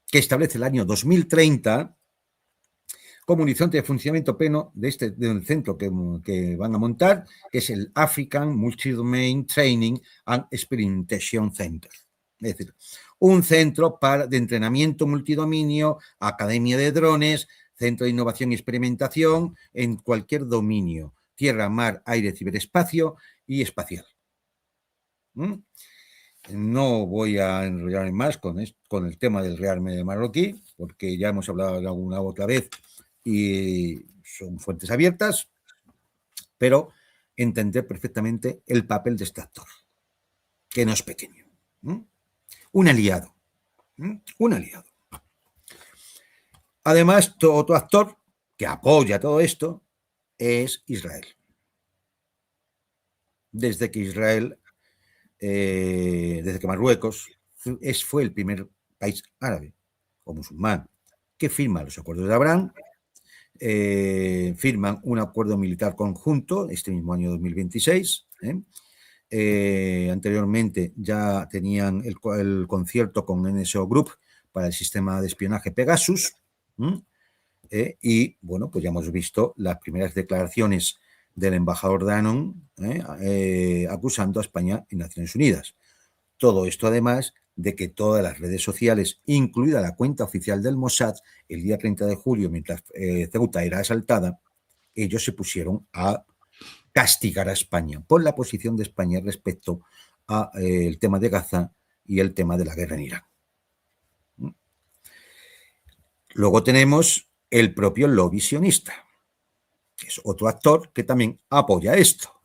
que establece el año 2030 como un horizonte de funcionamiento pleno del centro que van a montar, que es el African Multi-Domain Training and Experimentation Center. Es decir, un centro de entrenamiento multidominio, academia de drones, centro de innovación y experimentación en cualquier dominio, tierra, mar, aire, ciberespacio y espacial. No voy a enrollarme más con el tema del rearme marroquí, porque ya hemos hablado alguna otra vez y son fuentes abiertas, pero entender perfectamente el papel de este actor, que no es pequeño. Un aliado. Un aliado. Además, otro actor que apoya todo esto es Israel. Desde que Marruecos fue el primer país árabe o musulmán que firma los acuerdos de Abraham, firman un acuerdo militar conjunto este mismo año 2026, anteriormente ya tenían el concierto con NSO Group para el sistema de espionaje Pegasus. Y bueno, pues ya hemos visto las primeras declaraciones del embajador Danone acusando a España y Naciones Unidas. Todo esto además de que todas las redes sociales, incluida la cuenta oficial del Mossad, el día 30 de julio, mientras Ceuta era asaltada, ellos se pusieron a castigar a España por la posición de España respecto al tema de Gaza y el tema de la guerra en Irán. Luego tenemos el propio lobby sionista, que es otro actor que también apoya esto.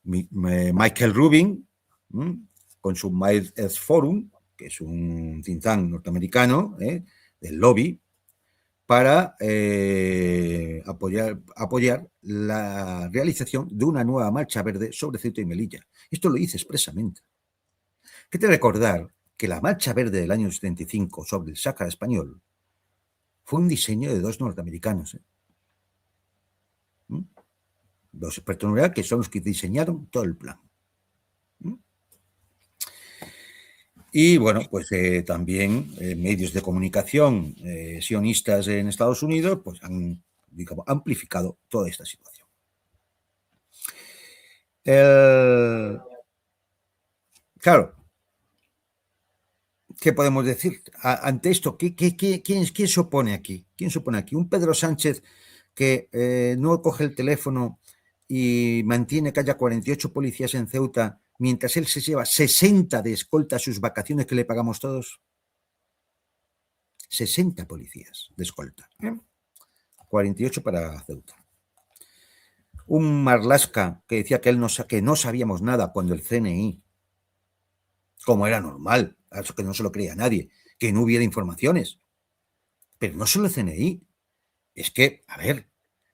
Michael Rubin, con su Middle East Forum, que es un think tank norteamericano del lobby, para apoyar la realización de una nueva marcha verde sobre Ceuta y Melilla. Esto lo dice expresamente. Hay que recordar que la marcha verde del año 75 sobre el Sáhara español fue un diseño de dos norteamericanos. Dos expertos nucleares que son los que diseñaron todo el plan. Y bueno, pues también medios de comunicación sionistas en Estados Unidos pues han, digamos, amplificado toda esta situación. Claro, ¿qué podemos decir ante esto? ¿Quién se opone aquí? ¿Quién se opone aquí? Un Pedro Sánchez que no coge el teléfono y mantiene que haya 48 policías en Ceuta mientras él se lleva 60 de escolta a sus vacaciones que le pagamos todos. 60 policías de escolta. 48 para Ceuta. Un Marlaska que decía que no sabíamos nada cuando el CNI, como era normal, eso que no se lo creía nadie, que no hubiera informaciones. Pero no solo el CNI, es que, a ver,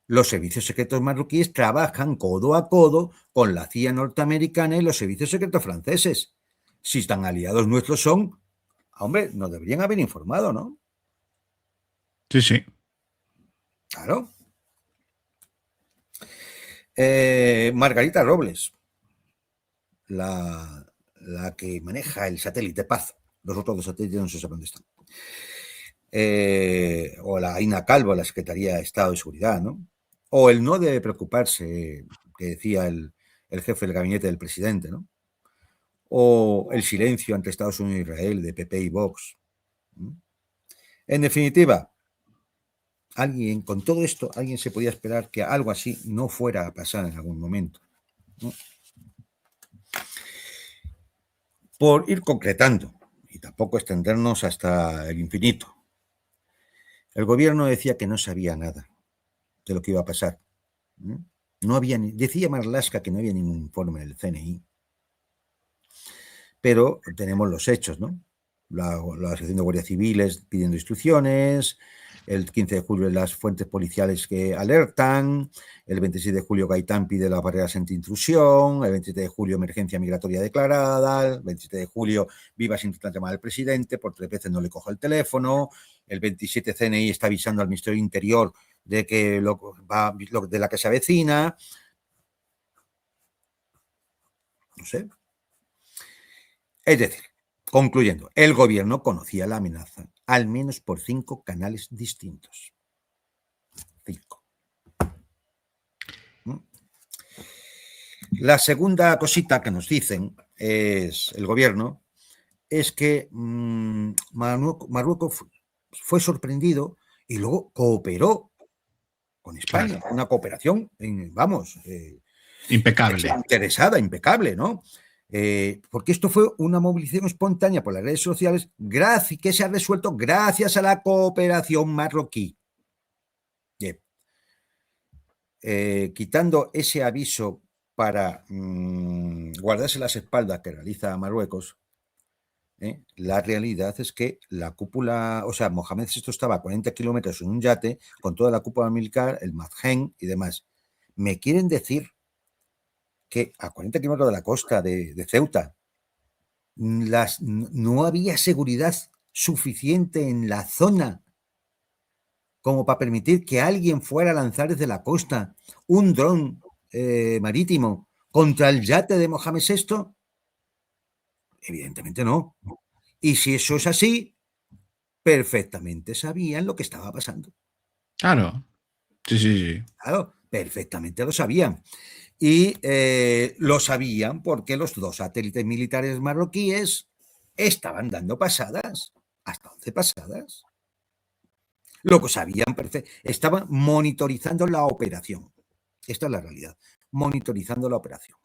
los servicios secretos marroquíes trabajan codo a codo con la CIA norteamericana y los servicios secretos franceses. Si tan aliados nuestros son, hombre, nos deberían haber informado, ¿no? Sí, sí. Claro. Margarita Robles, la que maneja el satélite Paz. Los otros dos satélites no se sabe dónde están. O la Ina Calvo, la Secretaría de Estado de Seguridad, ¿no? O el no debe preocuparse, que decía el jefe del gabinete del presidente, ¿no? O el silencio ante Estados Unidos e Israel de PP y Vox. En definitiva, con todo esto, alguien se podía esperar que algo así no fuera a pasar en algún momento, ¿no? Por ir concretando, y tampoco extendernos hasta el infinito. El gobierno decía que no sabía nada de lo que iba a pasar. No había decía Marlaska que no había ningún informe del CNI. Pero tenemos los hechos, ¿no? La Asociación de Guardias Civiles pidiendo instrucciones, el 15 de julio las fuentes policiales que alertan, el 26 de julio Gaitán pide las barreras anti-intrusión, el 27 de julio emergencia migratoria declarada, el 27 de julio Vivas intenta llamar al presidente, por 3 veces no le coge el teléfono, el 27 CNI está avisando al Ministerio del Interior de que de la que se avecina. No sé. Es decir, concluyendo, el gobierno conocía la amenaza al menos por 5 canales distintos. 5. La segunda cosita que nos dicen es el gobierno es que Marruecos fue sorprendido y luego cooperó con España. Claro. Una cooperación, impecable. Interesada, impecable, ¿no? Porque esto fue una movilización espontánea por las redes sociales que se ha resuelto gracias a la cooperación marroquí. Bien. Quitando ese aviso para guardarse las espaldas que realiza Marruecos, la realidad es que la cúpula, o sea, Mohamed VI estaba a 40 kilómetros en un yate con toda la cúpula militar, el Madjen y demás. Me quieren decir que a 40 kilómetros de la costa de Ceuta no había seguridad suficiente en la zona como para permitir que alguien fuera a lanzar desde la costa un dron marítimo ¿Contra el yate de Mohamed VI? Evidentemente no. Y si eso es así, perfectamente sabían lo que estaba pasando. Claro. Sí, sí, sí. Claro, perfectamente lo sabían. Y lo sabían porque los 2 satélites militares marroquíes estaban dando pasadas, hasta 11 pasadas. Lo que sabían perfecto. Estaban monitorizando la operación. Esta es la realidad. Monitorizando la operación.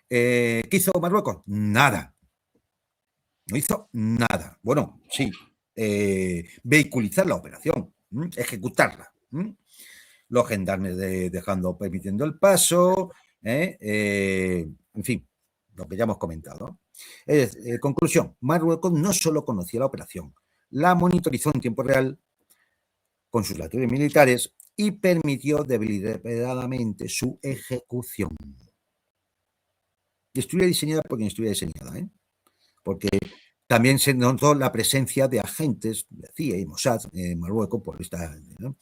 ¿Qué hizo Marruecos? Nada. No hizo nada. Bueno, sí. Vehiculizar la operación. Ejecutarla. Los gendarmes permitiendo el paso. En fin, lo que ya hemos comentado. Conclusión. Marruecos no solo conocía la operación, la monitorizó en tiempo real con sus laboratorios militares y permitió deliberadamente su ejecución. Y estuviera diseñada por quien estuviera diseñada, porque también se notó la presencia de agentes de CIA y Mossad en Marruecos por esta... ¿no?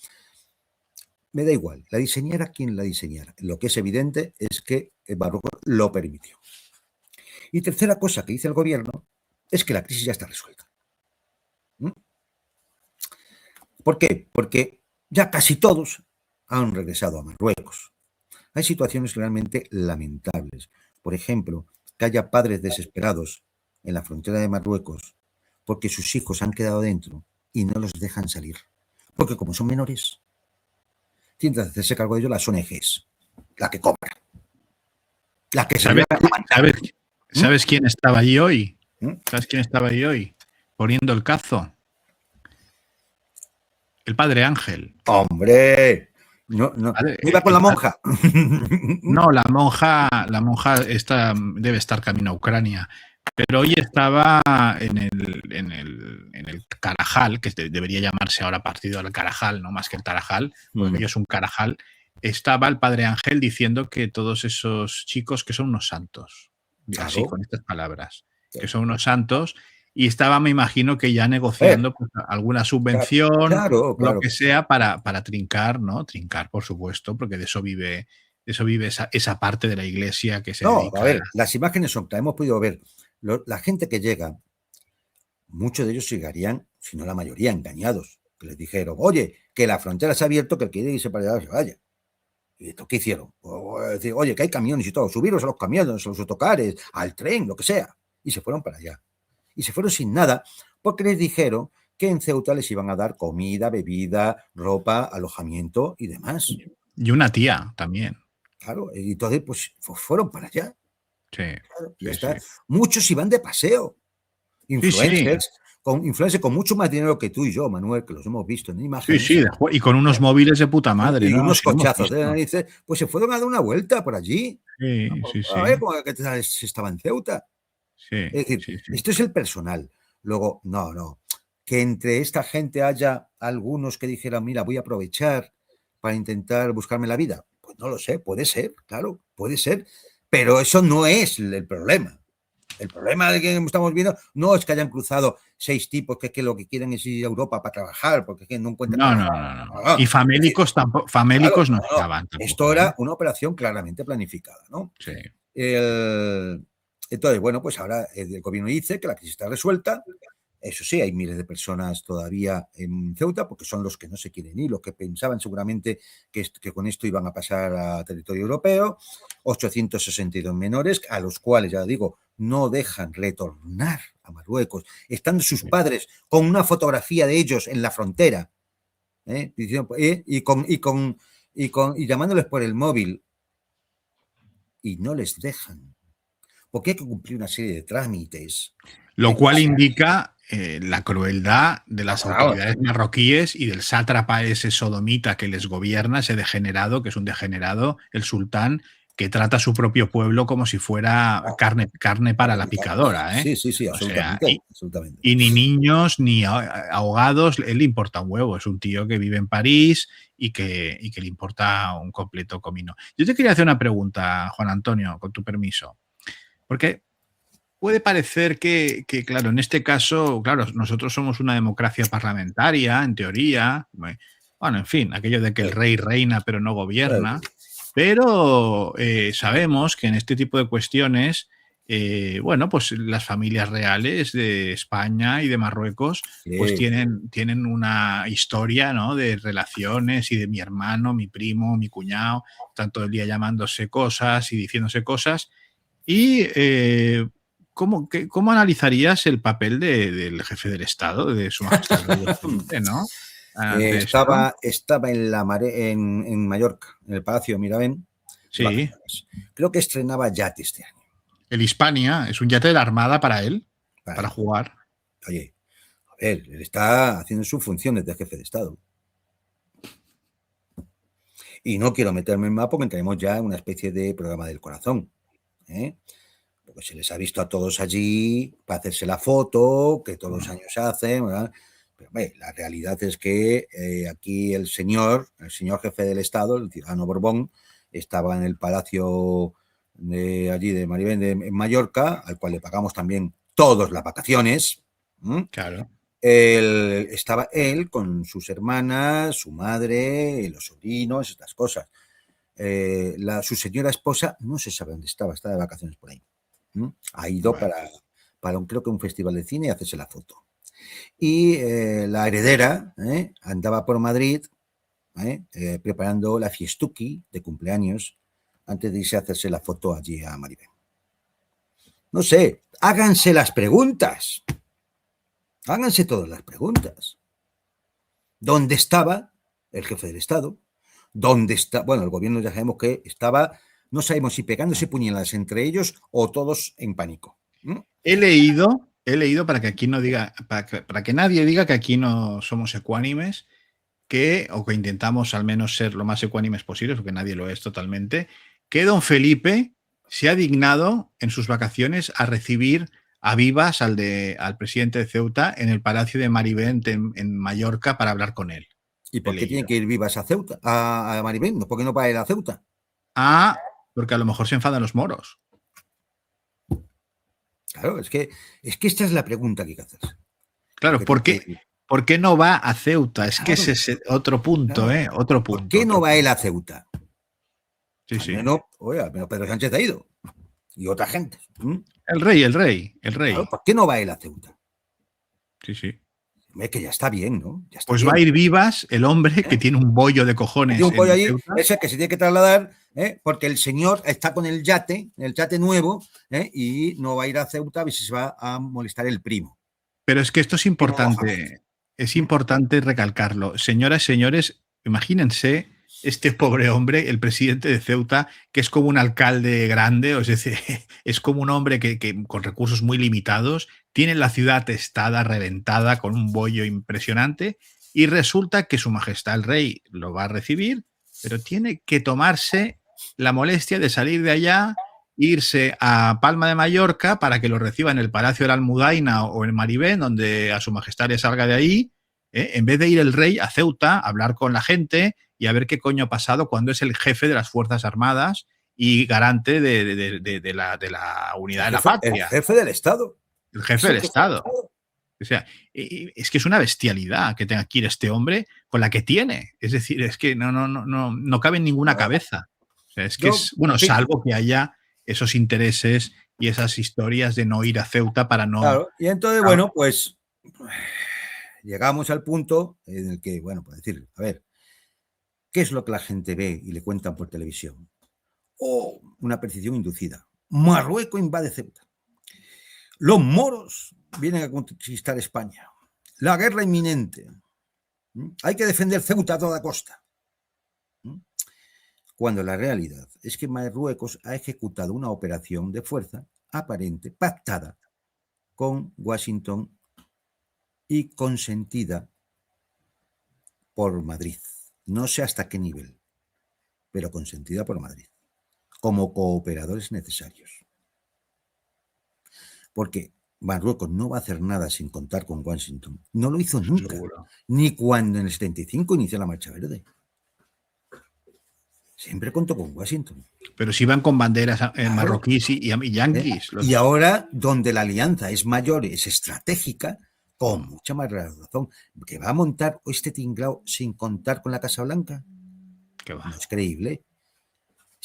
Me da igual, la diseñara quien la diseñara. Lo que es evidente es que Marruecos lo permitió. Y tercera cosa que dice el gobierno es que la crisis ya está resuelta. ¿Por qué? Porque ya casi todos han regresado a Marruecos. Hay situaciones realmente lamentables. Por ejemplo, que haya padres desesperados en la frontera de Marruecos porque sus hijos han quedado dentro y no los dejan salir. Porque como son menores, tienen que hacerse cargo de ellos las ONGs, la que cobran. La que ¿Sabes quién estaba allí hoy? ¿Sabes quién estaba allí hoy? Poniendo el cazo. El padre Ángel. ¡Hombre! No iba con la monja. No, la monja debe estar camino a Ucrania. Pero hoy estaba en el Carajal, que debería llamarse ahora Partido del Carajal, no más que el Tarajal, porque es un Carajal. Estaba el padre Ángel diciendo que todos esos chicos que son unos santos, claro, así con estas palabras, que son unos santos, y estaba, me imagino, que ya negociando pues, alguna subvención, claro, lo que sea, para trincar, ¿no? Trincar, por supuesto, porque de eso vive esa parte de la iglesia que se dedica a ver, las imágenes son que hemos podido ver. La gente que llega, muchos de ellos llegarían, si no la mayoría, engañados. Que les dijeron, oye, que la frontera se ha abierto, que el que quiere irse para allá se vaya. ¿Y esto qué hicieron? Decir, oye, que hay camiones y todo, subiros a los camiones, a los autocares, al tren, lo que sea. Y se fueron para allá. Y se fueron sin nada, porque les dijeron que en Ceuta les iban a dar comida, bebida, ropa, alojamiento y demás. Y una tía también. Claro, y entonces pues fueron para allá. Sí, claro, ya está. Sí. Muchos iban de paseo. Influencers, con mucho más dinero que tú y yo, Manuel, que los hemos visto en imágenes. Sí, y con unos móviles de puta madre. Y unos cochazos de narices, pues se fueron a dar una vuelta por allí. Sí, ¿no? sí, a ver cómo se estaba en Ceuta. Sí, es decir, esto es el personal. Luego, no. Que entre esta gente haya algunos que dijeran, mira, voy a aprovechar para intentar buscarme la vida. Pues no lo sé, puede ser, claro, puede ser. Pero eso no es el problema. El problema de que estamos viendo no es que hayan cruzado 6 tipos que lo que quieren es ir a Europa para trabajar, porque no encuentran No. Y famélicos tampoco, famélicos no estaban. Tampoco, esto era una operación claramente planificada, ¿no? Sí. Entonces, bueno, pues ahora el gobierno dice que la crisis está resuelta. Eso sí, hay miles de personas todavía en Ceuta, porque son los que no se quieren ir, los que pensaban seguramente que con esto iban a pasar a territorio europeo. 862 menores, a los cuales, ya digo, no dejan retornar a Marruecos, estando sus padres con una fotografía de ellos en la frontera, y llamándoles por el móvil, y no les dejan, porque hay que cumplir una serie de trámites. Lo cual indica la crueldad de las autoridades marroquíes y del sátrapa ese sodomita que les gobierna, ese degenerado, que es un degenerado, el sultán, que trata a su propio pueblo como si fuera carne para la picadora. Sí, absolutamente, absolutamente. Y ni niños ni ahogados, él le importa un huevo. Es un tío que vive en París y que le importa un completo comino. Yo te quería hacer una pregunta, Juan Antonio, con tu permiso. Porque puede parecer que, claro, en este caso, claro, nosotros somos una democracia parlamentaria, en teoría. Bueno, en fin, aquello de que el rey reina pero no gobierna. Pero sabemos que en este tipo de cuestiones, bueno, pues las familias reales de España y de Marruecos, pues Sí. tienen una historia, ¿no? De relaciones y de mi hermano, mi primo, mi cuñado, están todo el día llamándose cosas y diciéndose cosas. Y ¿cómo analizarías el papel del jefe del Estado, de Su Majestad el Rey de Felipe, ¿no? Ante esto. Estaba en Mallorca, en el Palacio de Miravent, de Sí, vacaciones. Creo que estrenaba yate este año. el Hispania es un yate de la Armada para él, Para para él. jugar. Oye, a ver, él está haciendo sus funciones de jefe de Estado. Y no quiero meterme en más porque entraremos ya en una especie de programa del corazón. ¿Eh? Porque se les ha visto a todos allí para hacerse la foto, que todos los años se hacen, ¿verdad? Pero la realidad es que aquí el señor jefe del Estado, el ciudadano Borbón, estaba en el palacio de allí de Maribén, en Mallorca, al cual le pagamos también todas las vacaciones. Claro. Estaba él con sus hermanas, su madre, los sobrinos, estas cosas. Su señora esposa no se sabe dónde estaba, está de vacaciones por ahí. Ha ido Bueno. para creo que un festival de cine y hacerse la foto. Y la heredera andaba por Madrid preparando la fiestuki de cumpleaños antes de irse a hacerse la foto allí a Maribel. No sé, háganse las preguntas. Háganse todas las preguntas. ¿Dónde estaba el jefe del Estado? ¿Dónde está? Bueno, el gobierno ya sabemos que estaba, no sabemos si pegándose puñaladas entre ellos o todos en pánico. He leído para que aquí no diga, para que nadie diga que aquí no somos ecuánimes, o que intentamos al menos ser lo más ecuánimes posibles, porque nadie lo es totalmente, que don Felipe se ha dignado en sus vacaciones a recibir a vivas al presidente de Ceuta en el Palacio de Marivent en Mallorca para hablar con él. ¿Y He por qué tiene leído. que ir vivas a Ceuta, a Maribén? ¿Por qué no para ir a Ceuta? Ah, porque a lo mejor se enfadan los moros. Claro, es que esta es la pregunta que hay que hacer. Claro, ¿por qué no va a Ceuta? Es que Claro, ese es otro punto, claro. Otro ¿Por punto, qué no otro va él punto. a Ceuta? Sí, Al sí. menos, oye, al menos Pedro Sánchez ha ido. Y otra gente. El rey. Claro, ¿por qué no va él a Ceuta? Sí, sí. Es que ya está bien, ¿no? Ya está Pues va a bien. ir vivas el hombre que tiene un bollo de Que tiene cojones un pollo en allí, Ceuta. ese que se tiene que trasladar, porque el señor está con el yate nuevo, y no va a ir a Ceuta a ver si se va a molestar el primo. Pero es que esto es importante recalcarlo. Señoras y señores, imagínense este pobre hombre, el presidente de Ceuta, que es como un alcalde grande, o es decir, es como un hombre que con recursos muy limitados, tiene la ciudad atestada, reventada, con un bollo impresionante, y resulta que su majestad el rey lo va a recibir, pero tiene que tomarse la molestia de salir de allá, irse a Palma de Mallorca para que lo reciba en el Palacio de la Almudaina o en Maribén, donde a su majestad le salga de ahí, en vez de ir el rey a Ceuta a hablar con la gente y a ver qué coño ha pasado cuando es el jefe de las Fuerzas Armadas y garante de la unidad de la El patria, jefe del Estado. el jefe Es el del jefe del Estado. Estado. O sea, es que es una bestialidad que tenga que ir este hombre con la que tiene. Es decir, es que no cabe en ninguna No, cabeza. O sea, es que yo, es, bueno, en fin, salvo que haya esos intereses y esas historias de no ir a Ceuta para no. claro. Y entonces, bueno, pues llegamos al punto en el que, bueno, pues decir, a ver, ¿qué es lo que la gente ve y le cuentan por televisión? Oh, una percepción inducida. Marruecos invade Ceuta. Los moros vienen a conquistar España. La guerra inminente. Hay que defender Ceuta a toda costa. Cuando la realidad es que Marruecos ha ejecutado una operación de fuerza aparente, pactada con Washington y consentida por Madrid. No sé hasta qué nivel, pero consentida por Madrid, como cooperadores necesarios. Porque Marruecos no va a hacer nada sin contar con Washington. No lo hizo nunca, Seguro. ni cuando en el 75 inició la Marcha Verde. Siempre contó con Washington. Pero si van con banderas Claro. marroquíes y yanquis. Y ahora, donde la alianza es mayor, es estratégica, con mucha más razón, que va a montar este tinglao sin contar con la Casa Blanca. Que va. No es creíble.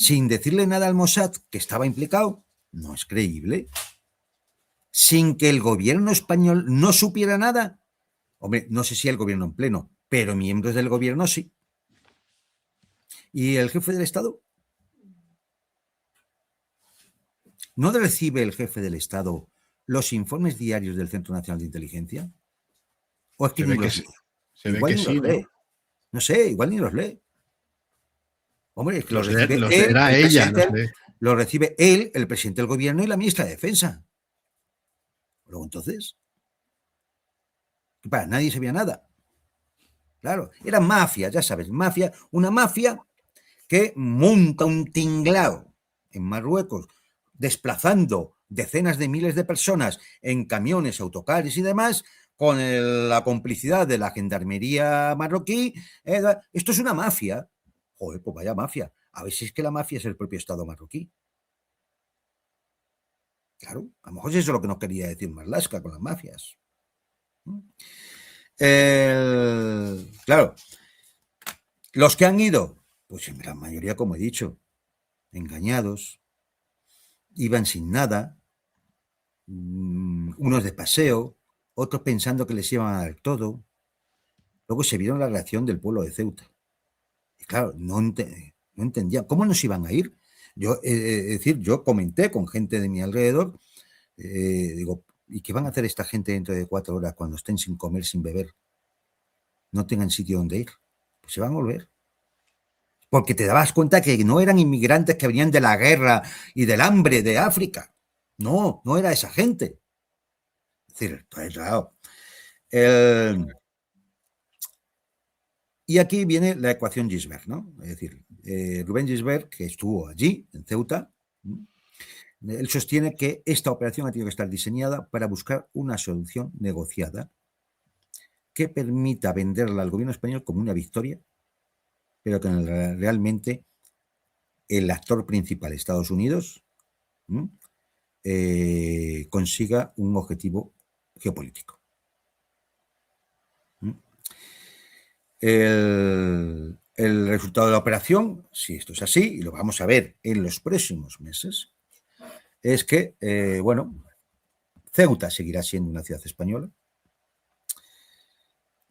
sin decirle nada al Mossad, que estaba implicado, no es creíble. Sin que el gobierno español no supiera nada. Hombre, no sé si el gobierno en pleno, pero miembros del gobierno sí. ¿Y el jefe del Estado? ¿No recibe el jefe del Estado los informes diarios del Centro Nacional de Inteligencia? ¿O es que ni los lee? Igual ni los lee. No sé, igual ni los lee. Hombre, es que los recibe él, el presidente, lo recibe él, el presidente del gobierno y la ministra de Defensa. Luego entonces, para nadie sabía nada. Claro, era mafia, ya sabes, mafia, una mafia que monta un tinglao en Marruecos, desplazando decenas de miles de personas en camiones, autocares y demás, con la complicidad de la gendarmería marroquí. Esto es una mafia. Joder, pues vaya mafia. A ver si es que la mafia es el propio Estado marroquí. Claro, a lo mejor eso es lo que nos quería decir Marlaska con las mafias. Claro, los que han ido, pues en la mayoría, como he dicho, engañados, iban sin nada, unos de paseo, otros pensando que les iban a dar todo. Luego se vieron la reacción del pueblo de Ceuta. Y claro, no entendían cómo nos iban a ir. Yo, es decir, yo comenté con gente de mi alrededor, digo, ¿y qué van a hacer esta gente dentro de 4 horas cuando estén sin comer, sin beber? No tengan sitio donde ir. Pues se van a volver. Porque te dabas cuenta que no eran inmigrantes que venían de la guerra y del hambre de África. No, no era esa gente. Es decir, claro. Y aquí viene la ecuación Gisbert, ¿no? Es decir, Rubén Gisbert, que estuvo allí, en Ceuta, él sostiene que esta operación ha tenido que estar diseñada para buscar una solución negociada que permita venderla al gobierno español como una victoria, pero que realmente el actor principal, Estados Unidos, consiga un objetivo geopolítico. El resultado de la operación, si esto es así, y lo vamos a ver en los próximos meses, es que, bueno, Ceuta seguirá siendo una ciudad española.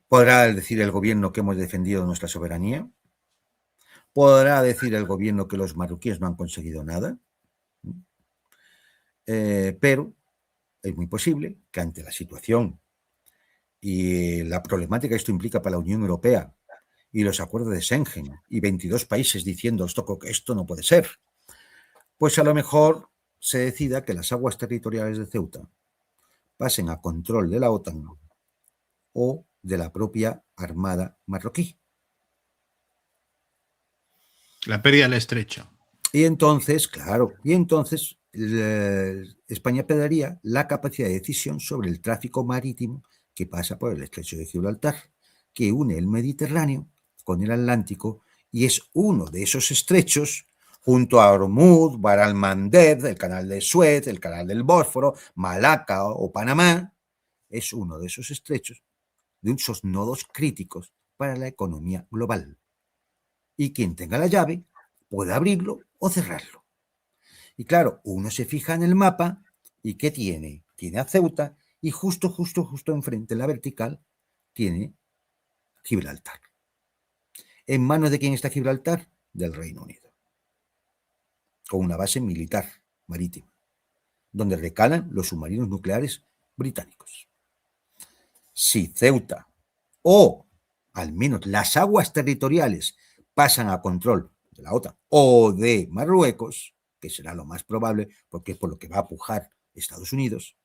Podrá decir el gobierno que hemos defendido nuestra soberanía. Podrá decir el gobierno que los marroquíes no han conseguido nada. Pero es muy posible que ante la situación y la problemática que esto implica para la Unión Europea y los acuerdos de Schengen y 22 países diciendo esto no puede ser, pues a lo mejor se decida que las aguas territoriales de Ceuta pasen a control de la OTAN o de la propia Armada marroquí. La pérdida del estrecho. Y entonces, claro, España perdería la capacidad de decisión sobre el tráfico marítimo que pasa por el estrecho de Gibraltar, que une el Mediterráneo con el Atlántico y es uno de esos estrechos junto a Hormuz, Bab el-Mandeb, el canal de Suez, el canal del Bósforo, Malaca o Panamá, es uno de esos estrechos, de esos nodos críticos para la economía global. Y quien tenga la llave puede abrirlo o cerrarlo. Y claro, uno se fija en el mapa y ¿qué tiene? Tiene a Ceuta y justo enfrente, en la vertical, tiene Gibraltar. ¿En manos de quién está Gibraltar? Del Reino Unido. Con una base militar marítima, donde recalan los submarinos nucleares británicos. Si Ceuta o al menos las aguas territoriales pasan a control de la OTAN o de Marruecos, que será lo más probable porque es por lo que va a pujar Estados Unidos,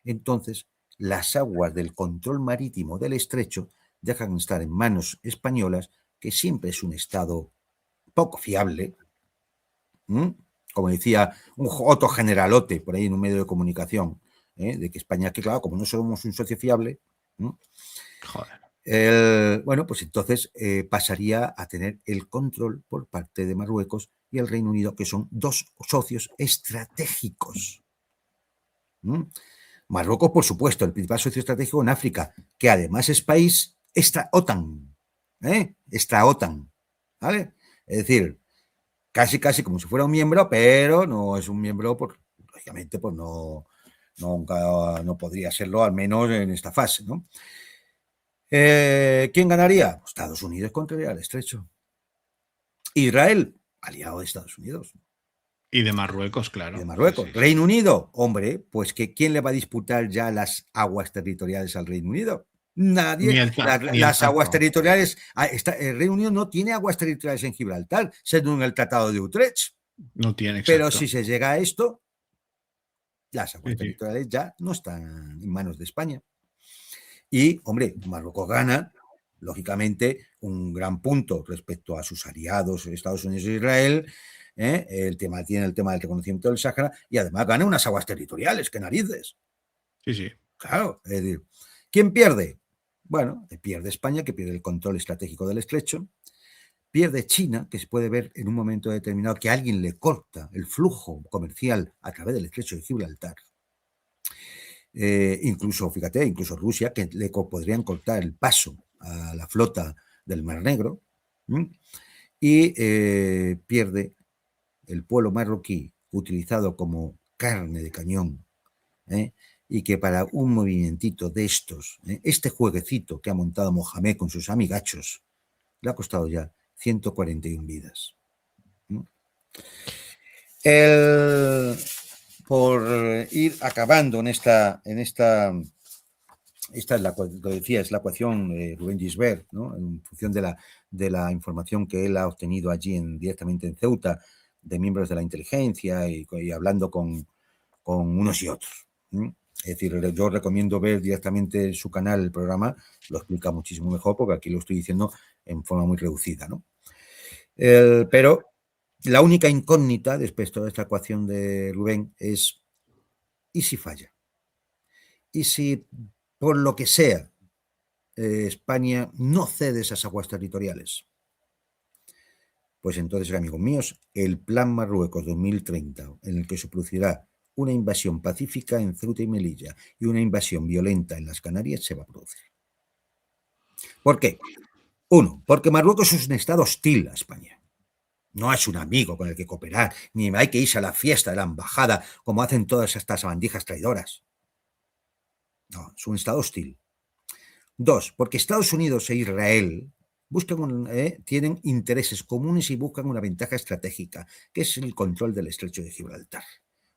entonces las aguas del control marítimo del estrecho dejan de estar en manos españolas, que siempre es un estado poco fiable, como decía otro generalote por ahí en un medio de comunicación, de que España, que claro, como no somos un socio fiable, bueno, pues entonces pasaría a tener el control por parte de Marruecos y el Reino Unido, que son dos socios estratégicos. Marruecos, por supuesto, el principal socio estratégico en África, que además es país extra-OTAN, ¿vale? Es decir, casi como si fuera un miembro, pero no es un miembro, lógicamente, pues no podría serlo, al menos en esta fase, ¿no? ¿Quién ganaría? Estados Unidos contra el estrecho. Israel, aliado de Estados Unidos. Y de Marruecos, claro. Y de Marruecos. Sí, sí. Reino Unido, hombre, pues ¿quién le va a disputar ya las aguas territoriales al Reino Unido? Nadie. Las aguas territoriales, el Reino Unido no tiene aguas territoriales en Gibraltar, según el Tratado de Utrecht. No tiene, exacto. Pero si se llega a esto, las aguas territoriales ya no están en manos de España. Y, hombre, Marruecos gana, lógicamente, un gran punto respecto a sus aliados, Estados Unidos e Israel. Tiene el tema del reconocimiento del Sáhara y además gana unas aguas territoriales, ¡qué narices! Sí, sí. Claro, es decir, ¿quién pierde? Bueno, pierde España, que pierde el control estratégico del estrecho, pierde China, que se puede ver en un momento determinado que alguien le corta el flujo comercial a través del estrecho de Gibraltar. Incluso Rusia, que le podrían cortar el paso a la flota del Mar Negro, y pierde el pueblo marroquí utilizado como carne de cañón, y que para un movimientito de estos, este jueguecito que ha montado Mohamed con sus amigachos, le ha costado ya 141 vidas. Por ir acabando en esta es la ecuación de Rubén Gisbert, ¿no? En función de la información que él ha obtenido allí directamente en Ceuta, de miembros de la inteligencia y hablando con unos y otros. Es decir, yo recomiendo ver directamente su canal, el programa, lo explica muchísimo mejor, porque aquí lo estoy diciendo en forma muy reducida, ¿no? Pero la única incógnita después de toda esta ecuación de Rubén es, ¿y si falla? ¿Y si, por lo que sea, España no cede esas aguas territoriales? Pues entonces, amigos míos, el Plan Marruecos 2030, en el que se producirá una invasión pacífica en Ceuta y Melilla y una invasión violenta en las Canarias, se va a producir. ¿Por qué? Uno, porque Marruecos es un estado hostil a España. No es un amigo con el que cooperar, ni hay que irse a la fiesta de la embajada como hacen todas estas bandijas traidoras. No, es un estado hostil. Dos, porque Estados Unidos e Israel tienen intereses comunes y buscan una ventaja estratégica, que es el control del estrecho de Gibraltar.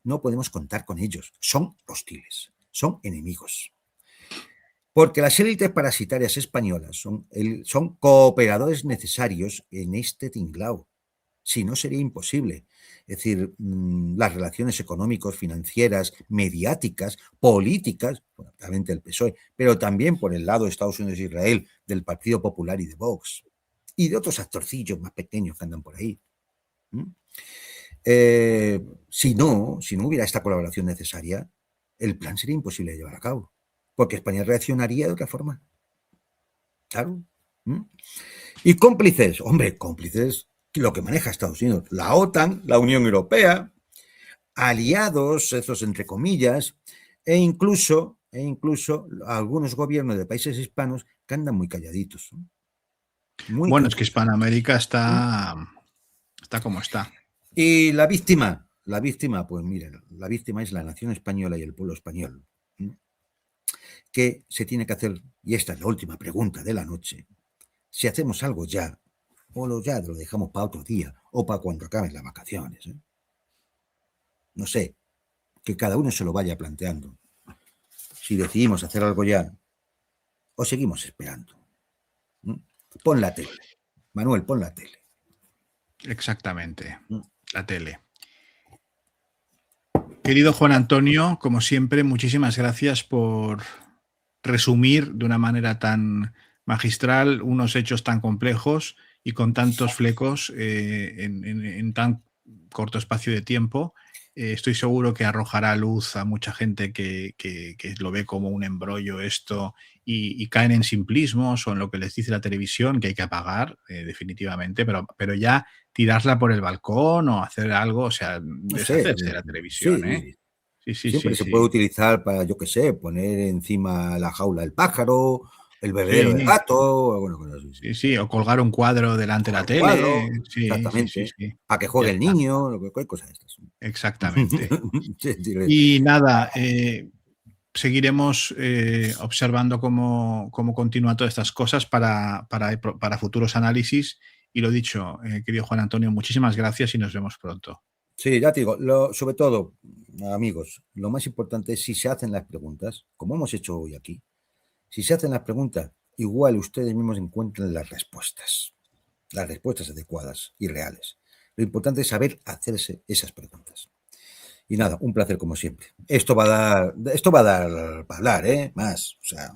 No podemos contar con ellos, son hostiles, son enemigos. Porque las élites parasitarias españolas son cooperadores necesarios en este tinglao. Si no, sería imposible. Es decir, las relaciones económicos, financieras, mediáticas, políticas, obviamente el PSOE, pero también por el lado de Estados Unidos e Israel, del Partido Popular y de Vox, y de otros actorcillos más pequeños que andan por ahí. Si no hubiera esta colaboración necesaria, el plan sería imposible de llevar a cabo, porque España reaccionaría de otra forma. Claro. Y cómplices, hombre, cómplices, lo que maneja Estados Unidos, la OTAN, la Unión Europea, aliados, esos entre comillas, e incluso algunos gobiernos de países hispanos que andan muy calladitos. Bueno, es que Hispanoamérica está como está. Y la víctima, pues miren, la víctima es la nación española y el pueblo español. Que se tiene que hacer, y esta es la última pregunta de la noche, si hacemos algo ya, o ya lo dejamos para otro día, o para cuando acaben las vacaciones. No sé, que cada uno se lo vaya planteando. Si decidimos hacer algo ya, o seguimos esperando. Pon la tele. Manuel, pon la tele. Exactamente, la tele. Querido Juan Antonio, como siempre, muchísimas gracias por resumir de una manera tan magistral unos hechos tan complejos y con tantos flecos en tan corto espacio de tiempo. Estoy seguro que arrojará luz a mucha gente que lo ve como un embrollo esto y caen en simplismos o en lo que les dice la televisión, que hay que apagar definitivamente, pero ya tirarla por el balcón o hacer algo, o sea, deshacerse de la televisión. Sí. Siempre se puede utilizar para, yo qué sé, poner encima la jaula del pájaro El bebedero del Sí, gato, bueno, cosas así, sí. sí, sí, o colgar un cuadro delante de la Colgar un cuadro, tele. Sí, sí, sí, exactamente, sí. para que Ya juegue el está. niño, cualquier cosa de estas. Exactamente. Sí, sí, Y nada, seguiremos observando cómo continúan todas estas cosas para futuros análisis. Y lo dicho, querido Juan Antonio, muchísimas gracias y nos vemos pronto. sí, ya te digo, sobre todo, amigos, lo más importante es si se hacen las preguntas, como hemos hecho hoy aquí, si se hacen las preguntas, igual ustedes mismos encuentran las respuestas adecuadas y reales. Lo importante es saber hacerse esas preguntas. Y nada, un placer como siempre. Esto va a dar para hablar, ¿eh? Más, o sea,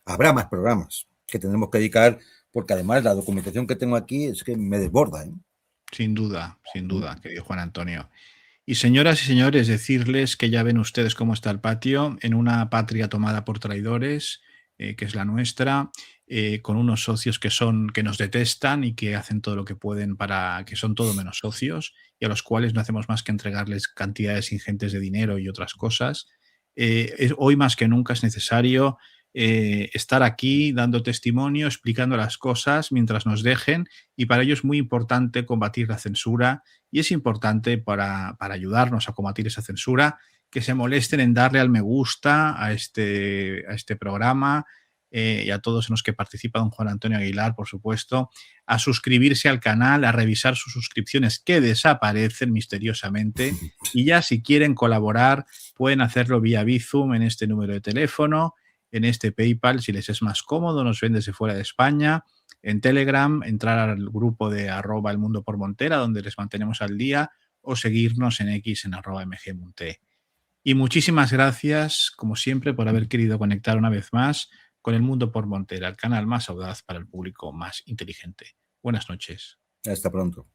habrá más programas que tendremos que dedicar, porque además la documentación que tengo aquí es que me desborda, ¿eh? Sin duda, querido Juan Antonio. Y señoras y señores, decirles que ya ven ustedes cómo está el patio, en una patria tomada por traidores, que es la nuestra, con unos socios que nos detestan y que hacen todo lo que pueden para que son todo menos socios y a los cuales no hacemos más que entregarles cantidades ingentes de dinero y otras cosas. Hoy más que nunca es necesario estar aquí dando testimonio, explicando las cosas mientras nos dejen, y para ello es muy importante combatir la censura. Y es importante para ayudarnos a combatir esa censura que se molesten en darle al me gusta a este programa, y a todos los que participan, don Juan Antonio Aguilar, por supuesto, a suscribirse al canal, a revisar sus suscripciones que desaparecen misteriosamente. Y ya si quieren colaborar, pueden hacerlo vía Bizum en este número de teléfono, en este PayPal, si les es más cómodo, nos ven desde fuera de España, en Telegram, entrar al grupo de @elmundopormontera, donde les mantenemos al día, o seguirnos en X en @mgmonte. Y muchísimas gracias, como siempre, por haber querido conectar una vez más con El Mundo por Montera, el canal más audaz para el público más inteligente. Buenas noches. Hasta pronto.